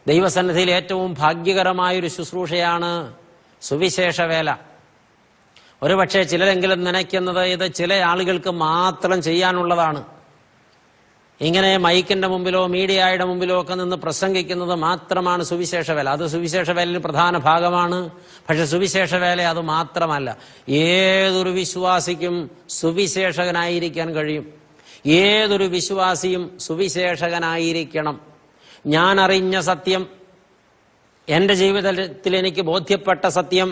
ദൈവസന്നിധിയിൽ ഏറ്റവും ഭാഗ്യകരമായൊരു ശുശ്രൂഷയാണ് സുവിശേഷ വേല. ഒരുപക്ഷെ ചിലരെങ്കിലും നനയ്ക്കുന്നത് ഇത് ചില ആളുകൾക്ക് മാത്രം ചെയ്യാനുള്ളതാണ്. ഇങ്ങനെ മൈക്കിന്റെ മുമ്പിലോ മീഡിയയുടെ മുമ്പിലോ ഒക്കെ നിന്ന് പ്രസംഗിക്കുന്നത് മാത്രമാണ് സുവിശേഷ വേല. അത് സുവിശേഷ വേലയിൽ പ്രധാന ഭാഗമാണ്. പക്ഷെ സുവിശേഷ വേല അത് മാത്രമല്ല. ഏതൊരു വിശ്വാസിക്കും സുവിശേഷകനായിരിക്കാൻ കഴിയും. ഏതൊരു വിശ്വാസിയും സുവിശേഷകനായിരിക്കണം. ഞാൻ അറിഞ്ഞ സത്യം, എൻ്റെ ജീവിതത്തിൽ എനിക്ക് ബോധ്യപ്പെട്ട സത്യം,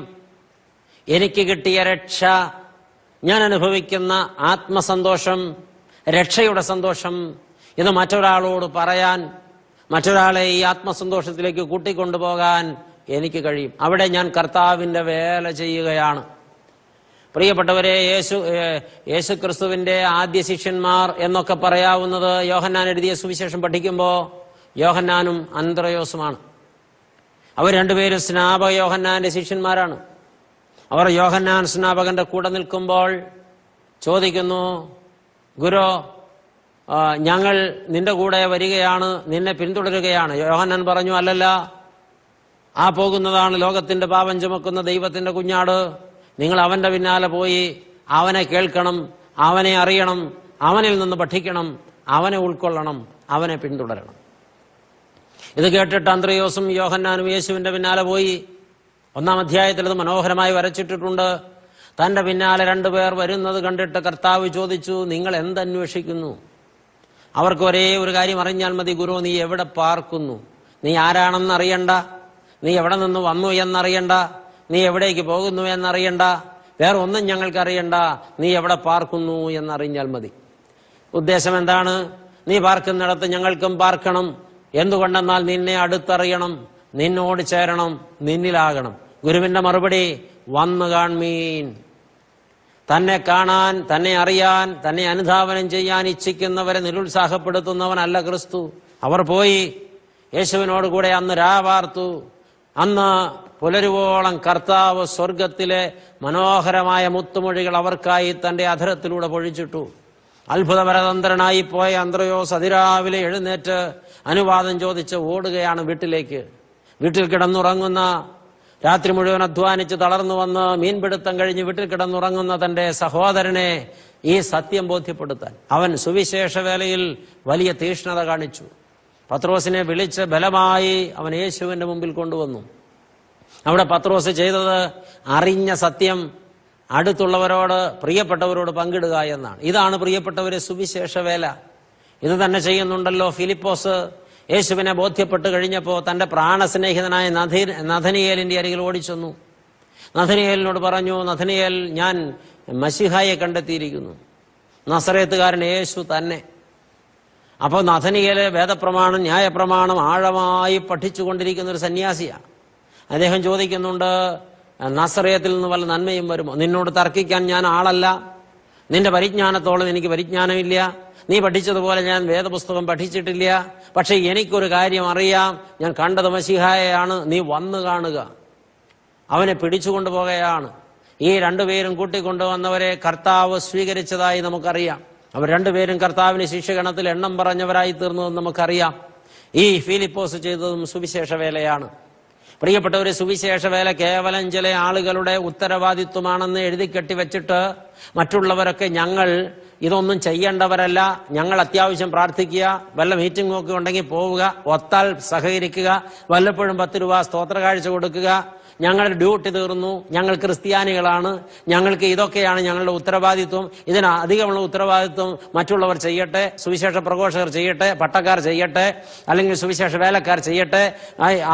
എനിക്ക് കിട്ടിയ രക്ഷ, ഞാൻ അനുഭവിക്കുന്ന ആത്മസന്തോഷം, രക്ഷയുടെ സന്തോഷം, ഇത് മറ്റൊരാളോട് പറയാൻ, മറ്റൊരാളെ ഈ ആത്മസന്തോഷത്തിലേക്ക് കൂട്ടിക്കൊണ്ടുപോകാൻ എനിക്ക് കഴിയും. അവിടെ ഞാൻ കർത്താവിൻ്റെ വേല ചെയ്യുകയാണ്. പ്രിയപ്പെട്ടവരെ, യേശു ക്രിസ്തുവിന്റെ ആദ്യ ശിഷ്യന്മാർ എന്നൊക്കെ പറയാവുന്നത് യോഹന്നാൻ എഴുതിയ സുവിശേഷം പഠിക്കുമ്പോൾ യോഹന്നാനും അന്ത്രയോസുമാണ്. അവർ രണ്ടുപേരും സ്നാപക യോഹന്നാന്റെ ശിഷ്യന്മാരാണ്. അവർ യോഹന്നാൻ സ്നാപകന്റെ കൂടെ നിൽക്കുമ്പോൾ ചോദിക്കുന്നു, ഗുരു, ഞങ്ങൾ നിന്റെ കൂടെ വരികയാണ്, നിന്നെ പിന്തുടരുകയാണ്. യോഹന്നാൻ പറഞ്ഞു, അല്ലല്ല, ആ പോകുന്നതാണ് ലോകത്തിന്റെ പാപം ചുമക്കുന്ന ദൈവത്തിന്റെ കുഞ്ഞാട്. നിങ്ങൾ അവന്റെ പിന്നാലെ പോയി അവനെ കേൾക്കണം, അവനെ അറിയണം, അവനിൽ നിന്ന് പഠിക്കണം, അവനെ ഉൾക്കൊള്ളണം, അവനെ പിന്തുടരണം. ഇത് കേട്ടിട്ട് അന്ത്രയോസും യോഹന്നാനും യേശുവിന്റെ പിന്നാലെ പോയി. 1-ാം അധ്യായത്തിൽ ഇത് മനോഹരമായി വരച്ചിട്ടിട്ടുണ്ട്. തന്റെ പിന്നാലെ 2 പേർ വരുന്നത് കണ്ടിട്ട് കർത്താവ് ചോദിച്ചു, നിങ്ങൾ എന്തന്വേഷിക്കുന്നു? അവർക്ക് ഒരേ ഒരു കാര്യം അറിഞ്ഞാൽ മതി, ഗുരു, നീ എവിടെ പാർക്കുന്നു? നീ ആരാണെന്ന് അറിയണ്ട, നീ എവിടെ നിന്ന് വന്നു എന്നറിയണ്ട, നീ എവിടേക്ക് പോകുന്നു എന്നറിയണ്ട, വേറെ ഒന്നും ഞങ്ങൾക്കറിയണ്ട, നീ എവിടെ പാർക്കുന്നു എന്നറിഞ്ഞാൽ മതി. ഉദ്ദേശം എന്താണ്? നീ പാർക്കുന്നിടത്ത് ഞങ്ങൾക്കും പാർക്കണം. എന്തുകൊണ്ടെന്നാൽ നിന്നെ അടുത്തറിയണം, നിന്നോട് ചേരണം, നിന്നിലാകണം. ഗുരുവിന്റെ മറുപടി, വന്നു കാൺമീൻ. തന്നെ കാണാൻ, തന്നെ അറിയാൻ, തന്നെ അനുധാവനം ചെയ്യാൻ ഇച്ഛിക്കുന്നവരെ നിരുത്സാഹപ്പെടുത്തുന്നവനല്ല ക്രിസ്തു. അവർ പോയി യേശുവിനോട് കൂടെ അന്ന് രാവാർത്തു. അന്ന് പുലരുവോളം കർത്താവ് സ്വർഗത്തിലെ മനോഹരമായ മുത്തുമൊഴികൾ അവർക്കായി തന്റെ അധരത്തിലൂടെ പൊഴിച്ചിട്ടു. അത്ഭുതപരതന്ത്രനായി പോയ അന്ത്രയോസ് അതിരാവിലെ എഴുന്നേറ്റ് അനുവാദം ചോദിച്ച് ഓടുകയാണ് വീട്ടിലേക്ക്. വീട്ടിൽ കിടന്നുറങ്ങുന്ന, രാത്രി മുഴുവൻ അധ്വാനിച്ച് തളർന്നു വന്ന് മീൻപിടുത്തം കഴിഞ്ഞ് വീട്ടിൽ കിടന്നുറങ്ങുന്ന തന്റെ സഹോദരനെ ഈ സത്യം ബോധ്യപ്പെടുത്താൻ അവൻ സുവിശേഷ വേലയിൽ വലിയ തീഷ്ണത കാണിച്ചു. പത്രോസിനെ വിളിച്ച് ബലമായി അവൻ യേശുവിന്റെ മുമ്പിൽ കൊണ്ടുവന്നു. അവിടെ പത്രോസ് ചെയ്തത് അറിഞ്ഞ സത്യം അടുത്തുള്ളവരോട്, പ്രിയപ്പെട്ടവരോട് പങ്കിടുക എന്നാണ്. ഇതാണ് പ്രിയപ്പെട്ടവരെ സുവിശേഷ വേല. ഇത് തന്നെ ചെയ്യുന്നുണ്ടല്ലോ ഫിലിപ്പോസ്. യേശുവിനെ ബോധ്യപ്പെട്ട് കഴിഞ്ഞപ്പോൾ തന്റെ പ്രാണസ്നേഹിതനായ നഥനിയേലിന്റെ അരികിൽ ഓടിച്ചെന്നു. നഥനിയേലിനോട് പറഞ്ഞു, നഥനിയേൽ, ഞാൻ മശിഹായെ കണ്ടെത്തിയിരിക്കുന്നു, നസറേത്തുകാരൻ യേശു തന്നെ. അപ്പോൾ നഥനിയേല് വേദപ്രമാണം, ന്യായപ്രമാണം ആഴമായി പഠിച്ചുകൊണ്ടിരിക്കുന്ന ഒരു സന്യാസിയാണ്. അദ്ദേഹം ചോദിക്കുന്നുണ്ട്, നസറേത്തിൽ നിന്ന് വല്ല നന്മയും വരുമോ? നിന്നോട് തർക്കിക്കാൻ ഞാൻ ആളല്ല, നിന്റെ പരിജ്ഞാനത്തോളം എനിക്ക് പരിജ്ഞാനമില്ല, നീ പഠിച്ചതുപോലെ ഞാൻ വേദപുസ്തകം പഠിച്ചിട്ടില്ല. പക്ഷെ എനിക്കൊരു കാര്യം അറിയാം, ഞാൻ കണ്ടത് മശിഹായെയാണ്, നീ വന്നു കാണുക. അവനെ പിടിച്ചുകൊണ്ടുപോകുകയാണ്. ഈ 2 പേരും കൂട്ടിക്കൊണ്ടുവന്നവരെ കർത്താവ് സ്വീകരിച്ചതായി നമുക്കറിയാം. അവർ 2 പേരും കർത്താവിന് ശിഷ്യഗണത്തിൽ എണ്ണം പറഞ്ഞവരായി തീർന്നതെന്ന് നമുക്കറിയാം. ഈ ഫിലിപ്പോസ് ചെയ്തതും സുവിശേഷ വേലയാണ്. പ്രിയപ്പെട്ടവരെ, സുവിശേഷ വേല കേവലം ചില ആളുകളുടെ ഉത്തരവാദിത്വമാണെന്ന് എഴുതി കെട്ടിവെച്ചിട്ട് മറ്റുള്ളവരൊക്കെ ഞങ്ങൾ ഇതൊന്നും ചെയ്യേണ്ടവരല്ല, ഞങ്ങൾ അത്യാവശ്യം പ്രാർത്ഥിക്കുക, വല്ല മീറ്റിംഗ് ഒക്കെ ഉണ്ടെങ്കിൽ പോവുക, ഒത്താൽ സഹകരിക്കുക, വല്ലപ്പോഴും 10 രൂപ സ്തോത്ര കാഴ്ച കൊടുക്കുക, ഞങ്ങളുടെ ഡ്യൂട്ടി തീർന്നു, ഞങ്ങൾ ക്രിസ്ത്യാനികളാണ്, ഞങ്ങൾക്ക് ഇതൊക്കെയാണ് ഞങ്ങളുടെ ഉത്തരവാദിത്വം, ഇതിന് അധികമുള്ള ഉത്തരവാദിത്വം മറ്റുള്ളവർ ചെയ്യട്ടെ, സുവിശേഷ പ്രഘോഷകർ ചെയ്യട്ടെ, പട്ടക്കാർ ചെയ്യട്ടെ, അല്ലെങ്കിൽ സുവിശേഷ വേലക്കാർ ചെയ്യട്ടെ,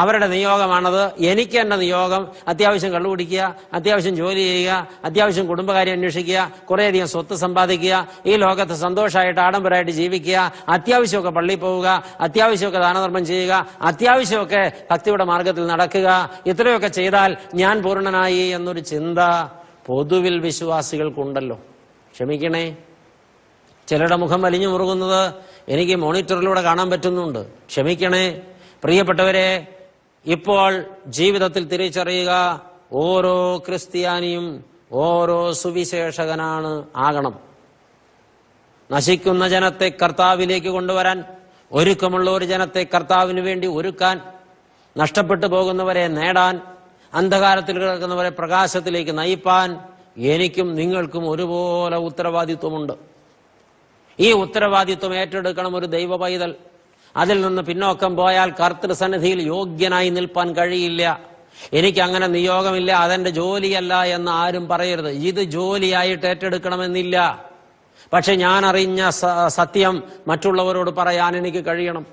അവരുടെ നിയോഗമാണത്. എനിക്ക് എൻ്റെ നിയോഗം അത്യാവശ്യം കള്ളുകുടിക്കുക, അത്യാവശ്യം ജോലി ചെയ്യുക, അത്യാവശ്യം കുടുംബകാര്യം അന്വേഷിക്കുക, കുറേയധികം സ്വത്ത് സമ്പാദിക്കുക, ഈ ലോകത്ത് സന്തോഷമായിട്ട് ആഡംബരമായിട്ട് ജീവിക്കുക, അത്യാവശ്യമൊക്കെ പള്ളിയിൽ പോവുക, അത്യാവശ്യമൊക്കെ ദാനധർമ്മം ചെയ്യുക, അത്യാവശ്യമൊക്കെ ഭക്തിയുടെ മാർഗത്തിൽ നടക്കുക. ഇത്രയൊക്കെ ചെയ്താൽ ഞാൻ പൂർണ്ണനായി എന്നൊരു ചിന്ത പൊതുവിൽ വിശ്വാസികൾക്കുണ്ടല്ലോ. ക്ഷമിക്കണേ, ചിലരുടെ മുഖം വലിഞ്ഞു മുറുകുന്നത് എനിക്ക് മോണിറ്ററിലൂടെ കാണാൻ പറ്റുന്നുണ്ട്. ക്ഷമിക്കണേ പ്രിയപ്പെട്ടവരെ, ഇപ്പോൾ ജീവിതത്തിൽ തിരിച്ചറിയുക, ഓരോ ക്രിസ്ത്യാനിയും ഓരോ സുവിശേഷകനാണ് ആകണം. നശിക്കുന്ന ജനത്തെ കർത്താവിലേക്ക് കൊണ്ടുവരാൻ, ഒരുക്കമുള്ള ഒരു ജനത്തെ കർത്താവിന് വേണ്ടി ഒരുക്കാൻ, നഷ്ടപ്പെട്ടു പോകുന്നവരെ നേടാൻ, അന്ധകാരത്തിൽ കിടക്കുന്നവരെ പ്രകാശത്തിലേക്ക് നയിപ്പാൻ എനിക്കും നിങ്ങൾക്കും ഒരുപോലെ ഉത്തരവാദിത്വമുണ്ട്. ഈ ഉത്തരവാദിത്വം ഏറ്റെടുക്കണം ഒരു ദൈവ പൈതൽ. അതിൽ നിന്ന് പിന്നോക്കം പോയാൽ കർത്തൃസന്നിധിയിൽ യോഗ്യനായി നിൽപ്പാൻ കഴിയില്ല. എനിക്ക് അങ്ങനെ നിയോഗമില്ല, അതെന്റെ ജോലിയല്ല എന്ന് ആരും പറയരുത്. ഇത് ജോലിയായിട്ട് ഏറ്റെടുക്കണമെന്നില്ല. പക്ഷെ ഞാൻ അറിഞ്ഞ സത്യം മറ്റുള്ളവരോട് പറയാൻ എനിക്ക് കഴിയണം.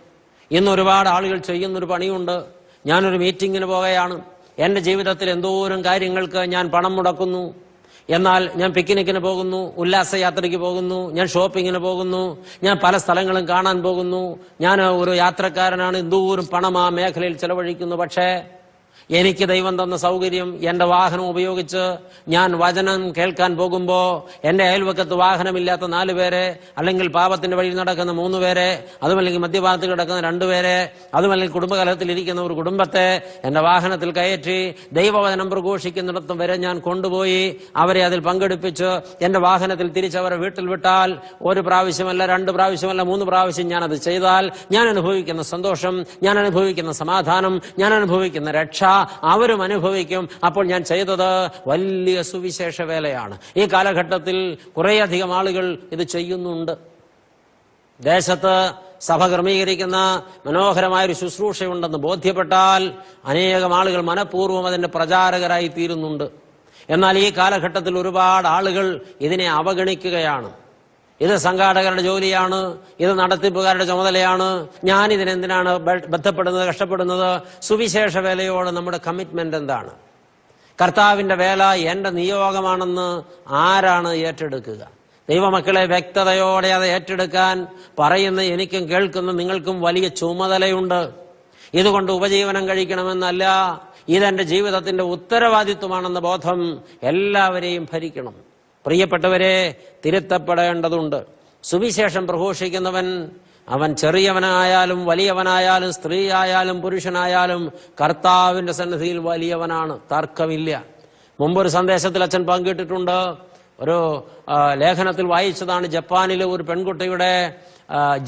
ഇന്ന് ഒരുപാട് ആളുകൾ ചെയ്യുന്നൊരു പണിയുണ്ട്. ഞാനൊരു മീറ്റിങ്ങിന് പോകുകയാണ്, എന്റെ ജീവിതത്തിൽ എന്തോരം കാര്യങ്ങൾക്ക് ഞാൻ പണം മുടക്കുന്നു. എന്നാൽ ഞാൻ പിക്നിക്കിന് പോകുന്നു, ഉല്ലാസയാത്രയ്ക്ക് പോകുന്നു, ഞാൻ ഷോപ്പിങ്ങിന് പോകുന്നു, ഞാൻ പല സ്ഥലങ്ങളും കാണാൻ പോകുന്നു, ഞാൻ ഒരു യാത്രക്കാരനാണ്, എന്തോരം പണം ആ മേഖലയിൽ ചെലവഴിക്കുന്നു. പക്ഷേ എനിക്ക് ദൈവം തന്ന സൗകര്യം, എന്റെ വാഹനം ഉപയോഗിച്ച് ഞാൻ വചനം കേൾക്കാൻ പോകുമ്പോൾ എന്റെ അയൽവക്കത്ത് വാഹനമില്ലാത്ത 4 പേരെ, അല്ലെങ്കിൽ പാപത്തിന്റെ വഴിയിൽ നടക്കുന്ന 3 പേരെ, അതുമല്ലെങ്കിൽ മദ്യപാനത്തിൽ കിടക്കുന്ന 2 പേരെ, അതുമല്ലെങ്കിൽ കുടുംബകലഹത്തിൽ ഇരിക്കുന്ന ഒരു കുടുംബത്തെ എന്റെ വാഹനത്തിൽ കയറ്റി ദൈവവചനം പ്രഘോഷിക്കുന്നിടത്തും വരെ ഞാൻ കൊണ്ടുപോയി അവരെ അതിൽ പങ്കെടുപ്പിച്ച് എന്റെ വാഹനത്തിൽ തിരിച്ചവരെ വീട്ടിൽ വിട്ടാൽ 1 പ്രാവശ്യമല്ല, 2 പ്രാവശ്യമല്ല, 3 പ്രാവശ്യം ഞാൻ അത് ചെയ്താൽ ഞാൻ അനുഭവിക്കുന്ന സന്തോഷം, ഞാൻ അനുഭവിക്കുന്ന സമാധാനം, ഞാൻ അനുഭവിക്കുന്ന രക്ഷ അവരും അനുഭവിക്കും. അപ്പോൾ ഞാൻ ചെയ്തത് വലിയ സുവിശേഷ വേലയാണ്. ഈ കാലഘട്ടത്തിൽ കുറേയധികം ആളുകൾ ഇത് ചെയ്യുന്നുണ്ട്. ദേശത്ത് സഭ ക്രമീകരിക്കുന്ന മനോഹരമായൊരു ശുശ്രൂഷയുണ്ടെന്ന് ബോധ്യപ്പെട്ടാൽ അനേകം ആളുകൾ മനഃപൂർവ്വം അതിന്റെ പ്രചാരകരായി തീരുന്നുണ്ട്. എന്നാൽ ഈ കാലഘട്ടത്തിൽ ഒരുപാട് ആളുകൾ ഇതിനെ അവഗണിക്കുകയാണ്. ഇത് സംഘാടകരുടെ ജോലിയാണ്, ഇത് നടത്തിപ്പുകാരുടെ ചുമതലയാണ്, ഞാൻ ഇതിനെന്തിനാണ് ബന്ധപ്പെടുന്നത്, കഷ്ടപ്പെടുന്നത്? സുവിശേഷ വേലയോട് നമ്മുടെ കമ്മിറ്റ്മെന്റ് എന്താണ്? കർത്താവിന്റെ വേല എന്റെ നിയോഗമാണെന്ന് ആരാണ് ഏറ്റെടുക്കുക? ദൈവമക്കളെ, വ്യക്തതയോടെ അത് ഏറ്റെടുക്കാൻ പറയുന്ന എനിക്കും കേൾക്കുന്ന നിങ്ങൾക്കും വലിയ ചുമതലയുണ്ട്. ഇതുകൊണ്ട് ഉപജീവനം കഴിക്കണമെന്നല്ല, ഇതെന്റെ ജീവിതത്തിന്റെ ഉത്തരവാദിത്വമാണെന്ന ബോധം എല്ലാവരെയും ഭരിക്കണം. പ്രിയപ്പെട്ടവരെ, തിരുത്തപ്പെടേണ്ടതുണ്ട്. സുവിശേഷം പ്രഘോഷിക്കുന്നവൻ, അവൻ ചെറിയവനായാലും വലിയവനായാലും സ്ത്രീ ആയാലും പുരുഷനായാലും കർത്താവിന്റെ സന്നിധിയിൽ വലിയവനാണ്, തർക്കമില്ല. മുമ്പൊരു സന്ദേശത്തിൽ അച്ഛൻ പങ്കിട്ടിട്ടുണ്ട്. ഒരു ലേഖനത്തിൽ വായിച്ചതാണ്. ജപ്പാനിലെ ഒരു പെൺകുട്ടിയുടെ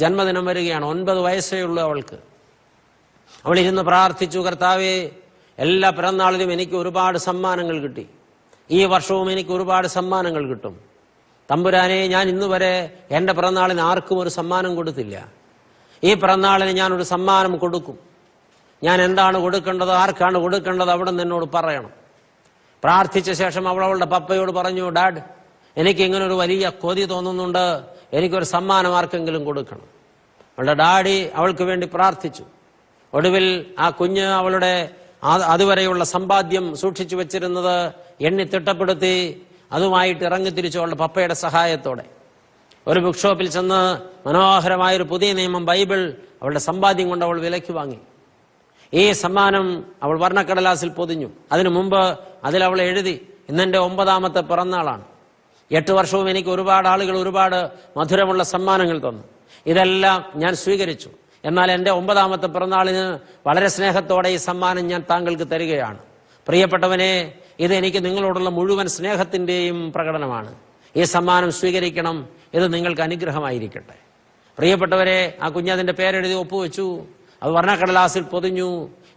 ജന്മദിനം വരികയാണ്. 9 വയസ്സേ ഉള്ളൂ അവൾക്ക്. അവൾ ഇരുന്ന് പ്രാർത്ഥിച്ചു, കർത്താവേ, എല്ലാ പിറന്നാളിലും എനിക്ക് ഒരുപാട് സമ്മാനങ്ങൾ കിട്ടി, ഈ വർഷവും എനിക്ക് ഒരുപാട് സമ്മാനങ്ങൾ കിട്ടും. തമ്പുരാനെ, ഞാൻ ഇന്നുവരെ എന്റെ പിറന്നാളിന് ആർക്കും ഒരു സമ്മാനം കൊടുത്തില്ല. ഈ പിറന്നാളിന് ഞാനൊരു സമ്മാനം കൊടുക്കും. ഞാൻ എന്താണ് കൊടുക്കേണ്ടത്, ആർക്കാണ് കൊടുക്കേണ്ടത്, അവിടെ നിന്ന് എന്നോട് പറയണം. പ്രാർത്ഥിച്ച ശേഷം അവൾ അവളുടെ പപ്പയോട് പറഞ്ഞു, ഡാഡ്, എനിക്ക് ഇങ്ങനെ ഒരു വലിയ കൊതി തോന്നുന്നുണ്ട്, എനിക്കൊരു സമ്മാനം ആർക്കെങ്കിലും കൊടുക്കണം. അവളുടെ ഡാഡി അവൾക്ക് വേണ്ടി പ്രാർത്ഥിച്ചു. ഒടുവിൽ ആ കുഞ്ഞ് അവളുടെ അതുവരെയുള്ള സമ്പാദ്യം സൂക്ഷിച്ചു വെച്ചിരുന്നത് എണ്ണി തിട്ടപ്പെടുത്തി അതുമായിട്ട് ഇറങ്ങിത്തിരിച്ചു അവളുടെ പപ്പയുടെ സഹായത്തോടെ. ഒരു ബുക്ക് ഷോപ്പിൽ ചെന്ന് മനോഹരമായൊരു പുതിയ നിയമം ബൈബിൾ അവളുടെ സമ്പാദ്യം കൊണ്ട് അവൾ വിലയ്ക്ക് വാങ്ങി. ഈ സമ്മാനം അവൾ വർണ്ണക്കടലാസിൽ പൊതിഞ്ഞു. അതിനു മുമ്പ് അതിൽ അവൾ എഴുതി, ഇന്നെന്റെ 9ാമത്തെ പിറന്നാളാണ്, 8 വർഷവും എനിക്ക് ഒരുപാട് ആളുകൾ ഒരുപാട് മധുരമുള്ള സമ്മാനങ്ങൾ തന്നു, ഇതെല്ലാം ഞാൻ സ്വീകരിച്ചു. എന്നാൽ എന്റെ 9ാമത്തെ പിറന്നാളിന് വളരെ സ്നേഹത്തോടെ ഈ സമ്മാനം ഞാൻ താങ്കൾക്ക് തരികയാണ്. പ്രിയപ്പെട്ടവനെ, ഇത് എനിക്ക് നിങ്ങളോടുള്ള മുഴുവൻ സ്നേഹത്തിന്റെയും പ്രകടനമാണ്. ഈ സമ്മാനം സ്വീകരിക്കണം, ഇത് നിങ്ങൾക്ക് അനുഗ്രഹമായിരിക്കട്ടെ. പ്രിയപ്പെട്ടവരെ, ആ കുഞ്ഞതിന്റെ പേരെഴുതി ഒപ്പുവെച്ചു, അത് വർണ്ണക്കടലാസിൽ പൊതിഞ്ഞു.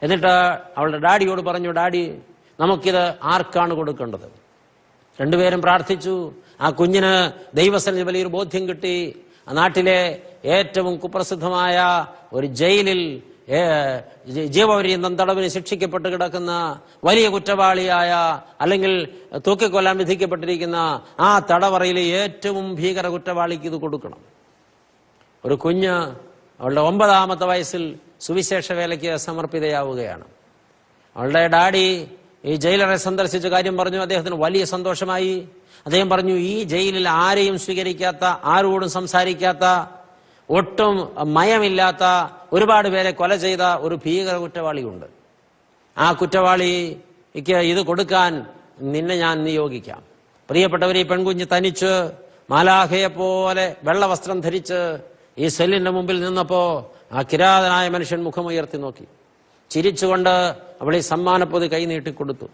എന്നിട്ട് അവളുടെ ഡാഡിയോട് പറഞ്ഞു, ഡാഡി, നമുക്കിത് ആർക്കാണ് കൊടുക്കേണ്ടത്? 2 പേരും പ്രാർത്ഥിച്ചു. ആ കുഞ്ഞിന് ദൈവസന്നിധി വലിയൊരു ബോധ്യം കിട്ടി. ആ നാട്ടിലെ ഏറ്റവും കുപ്രസിദ്ധമായ ഒരു ജയിലിൽ ജീവപര്യന്തം തടവിന് ശിക്ഷിക്കപ്പെട്ട് കിടക്കുന്ന വലിയ കുറ്റവാളിയായ, അല്ലെങ്കിൽ തൂക്കിക്കൊല്ലാൻ വിധിക്കപ്പെട്ടിരിക്കുന്ന ആ തടവറയിലെ ഏറ്റവും ഭീകര കുറ്റവാളിക്ക് ഇത് കൊടുക്കണം. ഒരു കുഞ്ഞ് അവളുടെ 9ാമത്തെ വയസ്സിൽ സുവിശേഷ വേലയ്ക്ക് സമർപ്പിതയാവുകയാണ്. അവളുടെ ഡാഡി ഈ ജയിലറെ സന്ദർശിച്ച കാര്യം പറഞ്ഞു. അദ്ദേഹത്തിന് വലിയ സന്തോഷമായി. അദ്ദേഹം പറഞ്ഞു, ഈ ജയിലിൽ ആരെയും സ്വീകരിക്കാത്ത, ആരോടും സംസാരിക്കാത്ത, ഒട്ടും മയമില്ലാത്ത, ഒരുപാട് പേരെ കൊല ചെയ്ത ഒരു ഭീകര കുറ്റവാളിയുണ്ട്. ആ കുറ്റവാളിക്ക് ഇത് കൊടുക്കാൻ നിന്നെ ഞാൻ നിയോഗിക്കാം. പ്രിയപ്പെട്ടവർ, ഈ പെൺകുഞ്ഞ് തനിച്ച് മാലാഖയെ പോലെ വെള്ളവസ്ത്രം ധരിച്ച് ഈ സെല്ലിന്റെ മുമ്പിൽ നിന്നപ്പോ ആ കിരാതനായ മനുഷ്യൻ മുഖമുയർത്തി നോക്കി. ചിരിച്ചുകൊണ്ട് അവൾ ഈ സമ്മാനപ്പൊതി കൈ നീട്ടിക്കൊടുത്തു.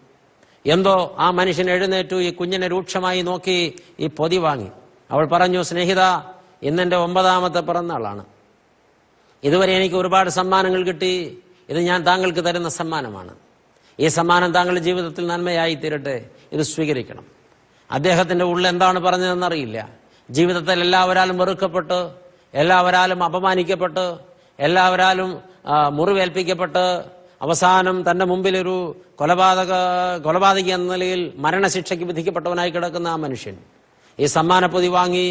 എന്തോ ആ മനുഷ്യൻ എഴുന്നേറ്റു, ഈ കുഞ്ഞിനെ രൂക്ഷമായി നോക്കി ഈ പൊതി വാങ്ങി. അവൾ പറഞ്ഞു, സ്നേഹിത, ഇന്നെന്റെ 9ാമത്തെ പിറന്നാളാണ്. ഇതുവരെ എനിക്ക് ഒരുപാട് സമ്മാനങ്ങൾ കിട്ടി, ഇത് ഞാൻ താങ്കൾക്ക് തരുന്ന സമ്മാനമാണ്. ഈ സമ്മാനം താങ്കളുടെ ജീവിതത്തിൽ നന്മയായി തീരട്ടെ. ഇത് സ്വീകരിക്കണം. അദ്ദേഹത്തിന്റെ ഉള്ളിൽ എന്താണ് പറഞ്ഞതെന്നറിയില്ല. ജീവിതത്തിൽ എല്ലാവരാലും വെറുക്കപ്പെട്ട്, എല്ലാവരാലും അപമാനിക്കപ്പെട്ട്, എല്ലാവരാലും മുറിവേൽപ്പിക്കപ്പെട്ട്, അവസാനം തന്റെ മുമ്പിൽ ഒരു കൊലപാതകി എന്ന നിലയിൽ മരണശിക്ഷയ്ക്ക് വിധിക്കപ്പെട്ടവനായി കിടക്കുന്ന ആ മനുഷ്യൻ ഈ സമ്മാനപ്പൊതി വാങ്ങി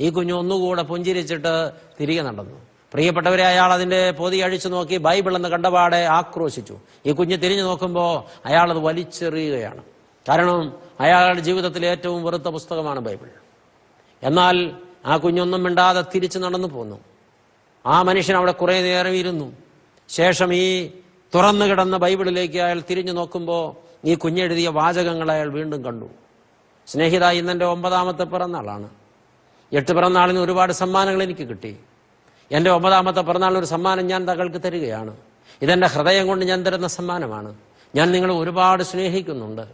ഈ കുഞ്ഞ് ഒന്നുകൂടെ പുഞ്ചിരിച്ചിട്ട് തിരികെ നടന്നു. പ്രിയപ്പെട്ടവരെ, അയാൾ അതിന്റെ പൊതി അഴിച്ചു നോക്കി ബൈബിൾ എന്ന് കണ്ടപാടെ ആക്രോശിച്ചു. ഈ കുഞ്ഞ് തിരിഞ്ഞു നോക്കുമ്പോൾ അയാൾ അത് വലിച്ചെറിയുകയാണ്. കാരണം അയാളുടെ ജീവിതത്തിലെ ഏറ്റവും വെറുത്ത പുസ്തകമാണ് ബൈബിൾ. എന്നാൽ ആ കുഞ്ഞൊന്നും മിണ്ടാതെ തിരിച്ചു നടന്നു പോന്നു. ആ മനുഷ്യൻ അവിടെ കുറെ നേരം ഇരുന്നു. ശേഷം ഈ തുറന്നു കിടന്ന ബൈബിളിലേക്ക് അയാൾ തിരിഞ്ഞു നോക്കുമ്പോൾ ഈ കുഞ്ഞെഴുതിയ വാചകങ്ങൾ അയാൾ വീണ്ടും കണ്ടു. സ്നേഹിത, ഇന്നെന്റെ 9ാമത്തെ പിറന്നാളാണ്. 8 പിറന്നാളിന് ഒരുപാട് സമ്മാനങ്ങൾ എനിക്ക് കിട്ടി. എൻ്റെ 9ാമത്തെ പിറന്നാളിന് ഒരു സമ്മാനം ഞാൻ താങ്കൾക്ക് തരികയാണ്. ഇതെന്റെ ഹൃദയം കൊണ്ട് ഞാൻ തരുന്ന സമ്മാനമാണ്. ഞാൻ നിങ്ങളെ ഒരുപാട് സ്നേഹിക്കുന്നുണ്ട്.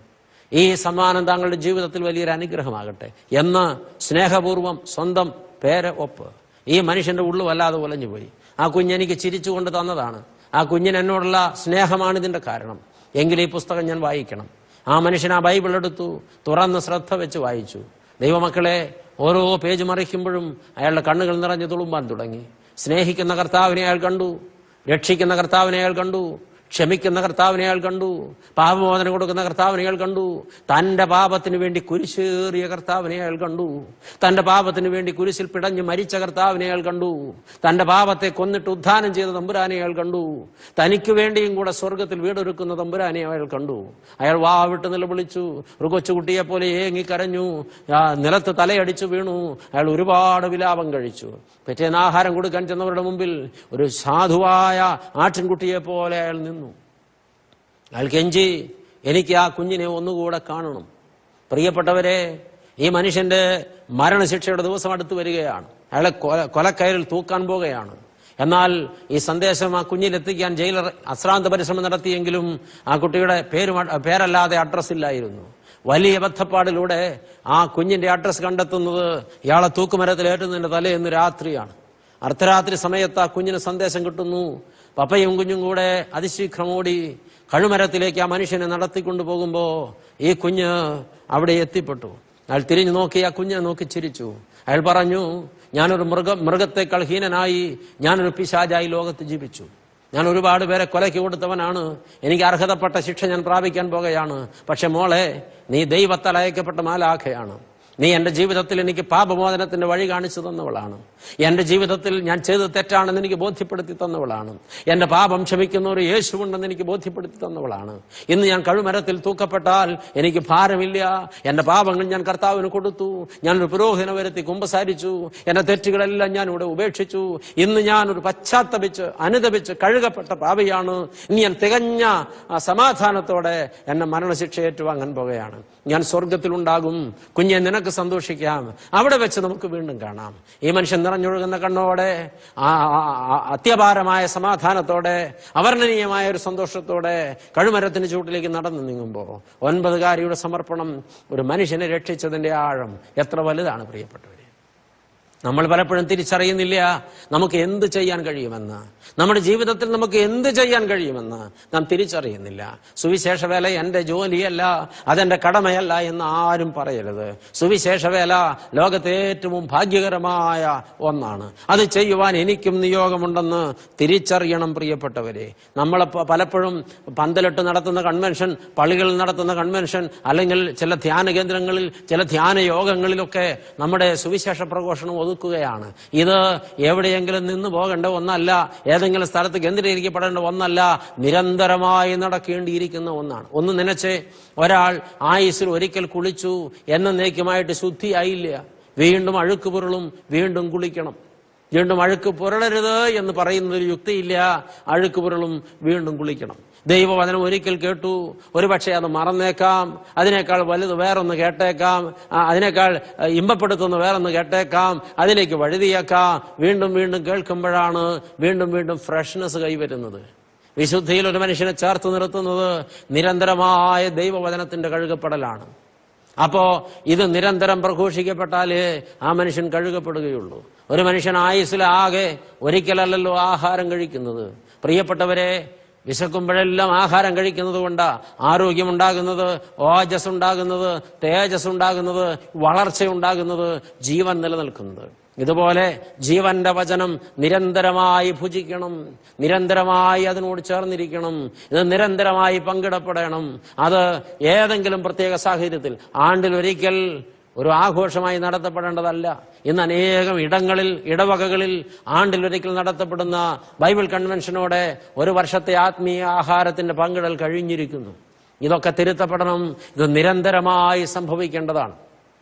ഈ സമ്മാനം താങ്കളുടെ ജീവിതത്തിൽ വലിയൊരു അനുഗ്രഹമാകട്ടെ എന്ന് സ്നേഹപൂർവ്വം സ്വന്തം പേര് ഒപ്പ്. ഈ മനുഷ്യന്റെ ഉള്ളു വല്ലാതെ ഉലഞ്ഞുപോയി. ആ കുഞ്ഞെനിക്ക് ചിരിച്ചുകൊണ്ട് തന്നതാണ്. ആ കുഞ്ഞിന് എന്നോടുള്ള സ്നേഹമാണ് ഇതിന്റെ കാരണം. എങ്കിൽ ഈ പുസ്തകം ഞാൻ വായിക്കണം. ആ മനുഷ്യൻ ആ ബൈബിൾ എടുത്തു, തുറന്ന് ശ്രദ്ധ വെച്ച് വായിച്ചു. ദൈവമക്കളെ, ഓരോ പേജ് മറിക്കുമ്പോഴും അയാളുടെ കണ്ണുകൾ നിറഞ്ഞു തുളുമ്പാൻ തുടങ്ങി. സ്നേഹിക്കുന്ന കർത്താവിനെ അയാൾ കണ്ടു, രക്ഷിക്കുന്ന കർത്താവിനെ അയാൾ കണ്ടു, ക്ഷമിക്കുന്ന കർത്താവിനെ അയാൾ കണ്ടു, പാപമോചനം കൊടുക്കുന്ന കർത്താവിനെ അയാൾ കണ്ടു, തന്റെ പാപത്തിന് വേണ്ടി കുരിശേറിയ കർത്താവിനെ അയാൾ കണ്ടു, തന്റെ പാപത്തിന് വേണ്ടി കുരിശിൽ പിടഞ്ഞ് മരിച്ച കർത്താവിനെ അയാൾ കണ്ടു, തന്റെ പാപത്തെ കൊന്നിട്ട് ഉദ്ധാനം ചെയ്ത തമ്പുരാനെ അയാൾ കണ്ടു, തനിക്ക് വേണ്ടിയും കൂടെ സ്വർഗത്തിൽ വീടൊരുക്കുന്ന തമ്പുരാനെ അയാൾ കണ്ടു. അയാൾ വാവിട്ട് നിലവിളിച്ചു, ഒരു കൊച്ചുകുട്ടിയെ പോലെ ഏങ്ങിക്കരഞ്ഞു, നിലത്ത് തലയടിച്ചു വീണു. അയാൾ ഒരുപാട് വിലാപം കഴിച്ചു. പിറ്റേന്ന് ആഹാരം കൊടുക്കാൻ ചെന്നവരുടെ മുമ്പിൽ ഒരു സാധുവായ ആട്ടിൻകുട്ടിയെ പോലെ അയാൾ നിന്നു. അയാൾ കെഞ്ചി, എനിക്ക് ആ കുഞ്ഞിനെ ഒന്നുകൂടെ കാണണം. പ്രിയപ്പെട്ടവരെ, ഈ മനുഷ്യന്റെ മരണശിക്ഷയുടെ ദിവസം അടുത്ത് വരികയാണ്. അയാളെ കൊലക്കയറിൽ തൂക്കാൻ പോകുകയാണ്. എന്നാൽ ഈ സന്ദേശം ആ കുഞ്ഞിലെത്തിക്കാൻ ജയിലർ അശ്രാന്ത പരിശ്രമം നടത്തിയെങ്കിലും ആ കുട്ടിയുടെ പേരല്ലാതെ അഡ്രസ് ഇല്ലായിരുന്നു. വലിയ ബദ്ധപ്പാടിലൂടെ ആ കുഞ്ഞിന്റെ അഡ്രസ് കണ്ടെത്തുന്നത് ഇയാളെ തൂക്കുമരത്തിലേറ്റുന്നതിന്റെ തലേന്ന് രാത്രിയാണ്. അർദ്ധരാത്രി സമയത്ത് ആ കുഞ്ഞിന് സന്ദേശം കിട്ടുന്നു. പപ്പയും കുഞ്ഞും കൂടെ അതിശീഘ്രം ഓടി കഴുമരത്തിലേക്ക് ആ മനുഷ്യനെ നടത്തിക്കൊണ്ടു പോകുമ്പോ ഈ കുഞ്ഞ് അവിടെ എത്തിപ്പെട്ടു. അയാൾ തിരിഞ്ഞു നോക്കി ആ കുഞ്ഞിനെ നോക്കി ചിരിച്ചു. അയാൾ പറഞ്ഞു, ഞാനൊരു മൃഗത്തെക്കാൾ ഹീനനായി, ഞാനൊരു പിശാചായി ലോകത്ത് ജീവിച്ചു. ഞാൻ ഒരുപാട് പേരെ കൊലയ്ക്ക് കൊടുത്തവനാണ്. എനിക്ക് അർഹതപ്പെട്ട ശിക്ഷ ഞാൻ പ്രാപിക്കാൻ പോകുകയാണ്. പക്ഷെ മോളെ, നീ ദൈവത്താൽ അയക്കപ്പെട്ട മാലാഖയാണ്. നീ എന്റെ ജീവിതത്തിൽ എനിക്ക് പാപമോചനത്തിന്റെ വഴി കാണിച്ചു തന്നവളാണ്. എന്റെ ജീവിതത്തിൽ ഞാൻ ചെയ്തത് തെറ്റാണെന്ന് എനിക്ക് ബോധ്യപ്പെടുത്തി തന്നവളാണ്. എന്റെ പാപം ക്ഷമിക്കുന്ന ഒരു യേശുവുണ്ടെന്ന് എനിക്ക് ബോധ്യപ്പെടുത്തി തന്നവളാണ്. ഇന്ന് ഞാൻ കഴുമരത്തിൽ തൂക്കപ്പെട്ടാൽ എനിക്ക് ഭാരമില്ല. എന്റെ പാപങ്ങൾ ഞാൻ കർത്താവിന് കൊടുത്തു. ഞാനൊരു പുരോഹിതനെ വരുത്തി കുമ്പസാരിച്ചു. എന്റെ തെറ്റുകളെല്ലാം ഞാൻ ഇവിടെ ഉപേക്ഷിച്ചു. ഇന്ന് ഞാനൊരു പശ്ചാത്തപിച്ച് അനുതപിച്ച് കഴുകപ്പെട്ട പാപിയാണ്. ഇനി ഞാൻ തികഞ്ഞ സമാധാനത്തോടെ എന്നെ മരണശിക്ഷ ഏറ്റുവാങ്ങാൻ പോകുകയാണ്. ഞാൻ സ്വർഗത്തിലുണ്ടാകും. കുഞ്ഞെ, നിനക്ക് സന്തോഷിക്കാം. അവിടെ വെച്ച് നമുക്ക് വീണ്ടും കാണാം. ഈ മനുഷ്യൻ നിറഞ്ഞൊഴുകുന്ന കണ്ണോടെ, അത്യപാരമായ സമാധാനത്തോടെ, അവർണ്ണനീയമായ ഒരു സന്തോഷത്തോടെ കഴുമരത്തിന് ചൂട്ടിലേക്ക് നടന്നു നീങ്ങുമ്പോ 9കാരിയുടെ സമർപ്പണം ഒരു മനുഷ്യനെ രക്ഷിച്ചതിന്റെ ആഴം എത്ര വലുതാണ് പ്രിയപ്പെട്ടവരെ. നമ്മൾ പലപ്പോഴും തിരിച്ചറിയുന്നില്ല നമുക്ക് എന്ത് ചെയ്യാൻ കഴിയുമെന്ന്. നമ്മുടെ ജീവിതത്തിൽ നമുക്ക് എന്ത് ചെയ്യാൻ കഴിയുമെന്ന് നാം തിരിച്ചറിയുന്നില്ല. സുവിശേഷ വേല എന്റെ ജോലിയല്ല, അതെന്റെ കടമയല്ല എന്ന് ആരും പറയരുത്. സുവിശേഷ വേല ലോകത്തെ ഏറ്റവും ഭാഗ്യകരമായ ഒന്നാണ്. അത് ചെയ്യുവാൻ എനിക്കും നിയോഗമുണ്ടെന്ന് തിരിച്ചറിയണം പ്രിയപ്പെട്ടവരെ. നമ്മൾ പലപ്പോഴും പന്തലിട്ട് നടത്തുന്ന കൺവെൻഷൻ, പള്ളികളിൽ നടത്തുന്ന കൺവെൻഷൻ, അല്ലെങ്കിൽ ചില ധ്യാന കേന്ദ്രങ്ങളിൽ, ചില ധ്യാന യോഗങ്ങളിലൊക്കെ നമ്മുടെ സുവിശേഷ പ്രഘോഷണം ഒതുക്കുകയാണ്. ഇത് എവിടെയെങ്കിലും നിന്ന് പോകേണ്ട ഒന്നല്ല, ഏതെങ്കിലും സ്ഥലത്ത് കേന്ദ്രീകരിക്കപ്പെടേണ്ട ഒന്നല്ല, നിരന്തരമായി നടക്കേണ്ടിയിരിക്കുന്ന ഒന്നാണ്. ഒന്ന് നനച്ച് ഒരാൾ ആയുസ്സിൽ ഒരിക്കൽ കുളിച്ചു, എന്നേക്കുമായിട്ട് ശുദ്ധിയായില്ല. വീണ്ടും അഴുക്ക് പുരളും, വീണ്ടും കുളിക്കണം. വീണ്ടും അഴുക്ക് പുരളരുത് എന്ന് പറയുന്നൊരു യുക്തിയില്ല. അഴുക്ക് പുരളും, വീണ്ടും കുളിക്കണം. ദൈവവചനം ഒരിക്കൽ കേട്ടു, ഒരുപക്ഷെ അത് മറന്നേക്കാം. അതിനേക്കാൾ വലുത് വേറൊന്ന് കേട്ടേക്കാം. അതിനേക്കാൾ ഇമ്പപ്പെടുത്തുന്ന വേറൊന്ന് കേട്ടേക്കാം. അതിലേക്ക് വഴുതിയേക്കാം. വീണ്ടും വീണ്ടും കേൾക്കുമ്പോഴാണ് വീണ്ടും വീണ്ടും ഫ്രഷ്നെസ് കൈവരുന്നത്. വിശുദ്ധിയിൽ ഒരു മനുഷ്യനെ ചേർത്ത് നിർത്തുന്നത് നിരന്തരമായ ദൈവവചനത്തിന്റെ കഴുകപ്പെടലാണ്. അപ്പോ ഇത് നിരന്തരം പ്രഘോഷിക്കപ്പെട്ടാലേ ആ മനുഷ്യൻ കഴുകപ്പെടുകയുള്ളൂ. ഒരു മനുഷ്യൻ ആയുസ്സിലാകെ ഒരിക്കലല്ലോ ആഹാരം കഴിക്കുന്നത്. പ്രിയപ്പെട്ടവരെ, വിശക്കുമ്പോഴെല്ലാം ആഹാരം കഴിക്കുന്നത് കൊണ്ട് ആരോഗ്യമുണ്ടാകുന്നത്, ഓജസ് ഉണ്ടാകുന്നത്, തേജസ് ഉണ്ടാകുന്നത്, വളർച്ചയുണ്ടാകുന്നത്, ജീവൻ നിലനിൽക്കുന്നത്. ഇതുപോലെ ജീവന്റെ വചനം നിരന്തരമായി ഭുജിക്കണം, നിരന്തരമായി അതിനോട് ചേർന്നിരിക്കണം, ഇത് നിരന്തരമായി പങ്കിടപ്പെടണം. അത് ഏതെങ്കിലും പ്രത്യേക സാഹചര്യത്തിൽ ആണ്ടിലൊരിക്കൽ ഒരു ആഘോഷമായി നടത്തപ്പെടേണ്ടതല്ല. ഇന്ന് അനേകം ഇടങ്ങളിൽ, ഇടവകകളിൽ ആണ്ടിലൊരിക്കൽ നടത്തപ്പെടുന്ന ബൈബിൾ കൺവെൻഷനോടെ ഒരു വർഷത്തെ ആത്മീയ ആഹാരത്തിന്റെ പങ്കിടൽ കഴിഞ്ഞിരിക്കുന്നു. ഇതൊക്കെ തിരുത്തപ്പെടണം. ഇത് നിരന്തരമായി സംഭവിക്കേണ്ടതാണ്.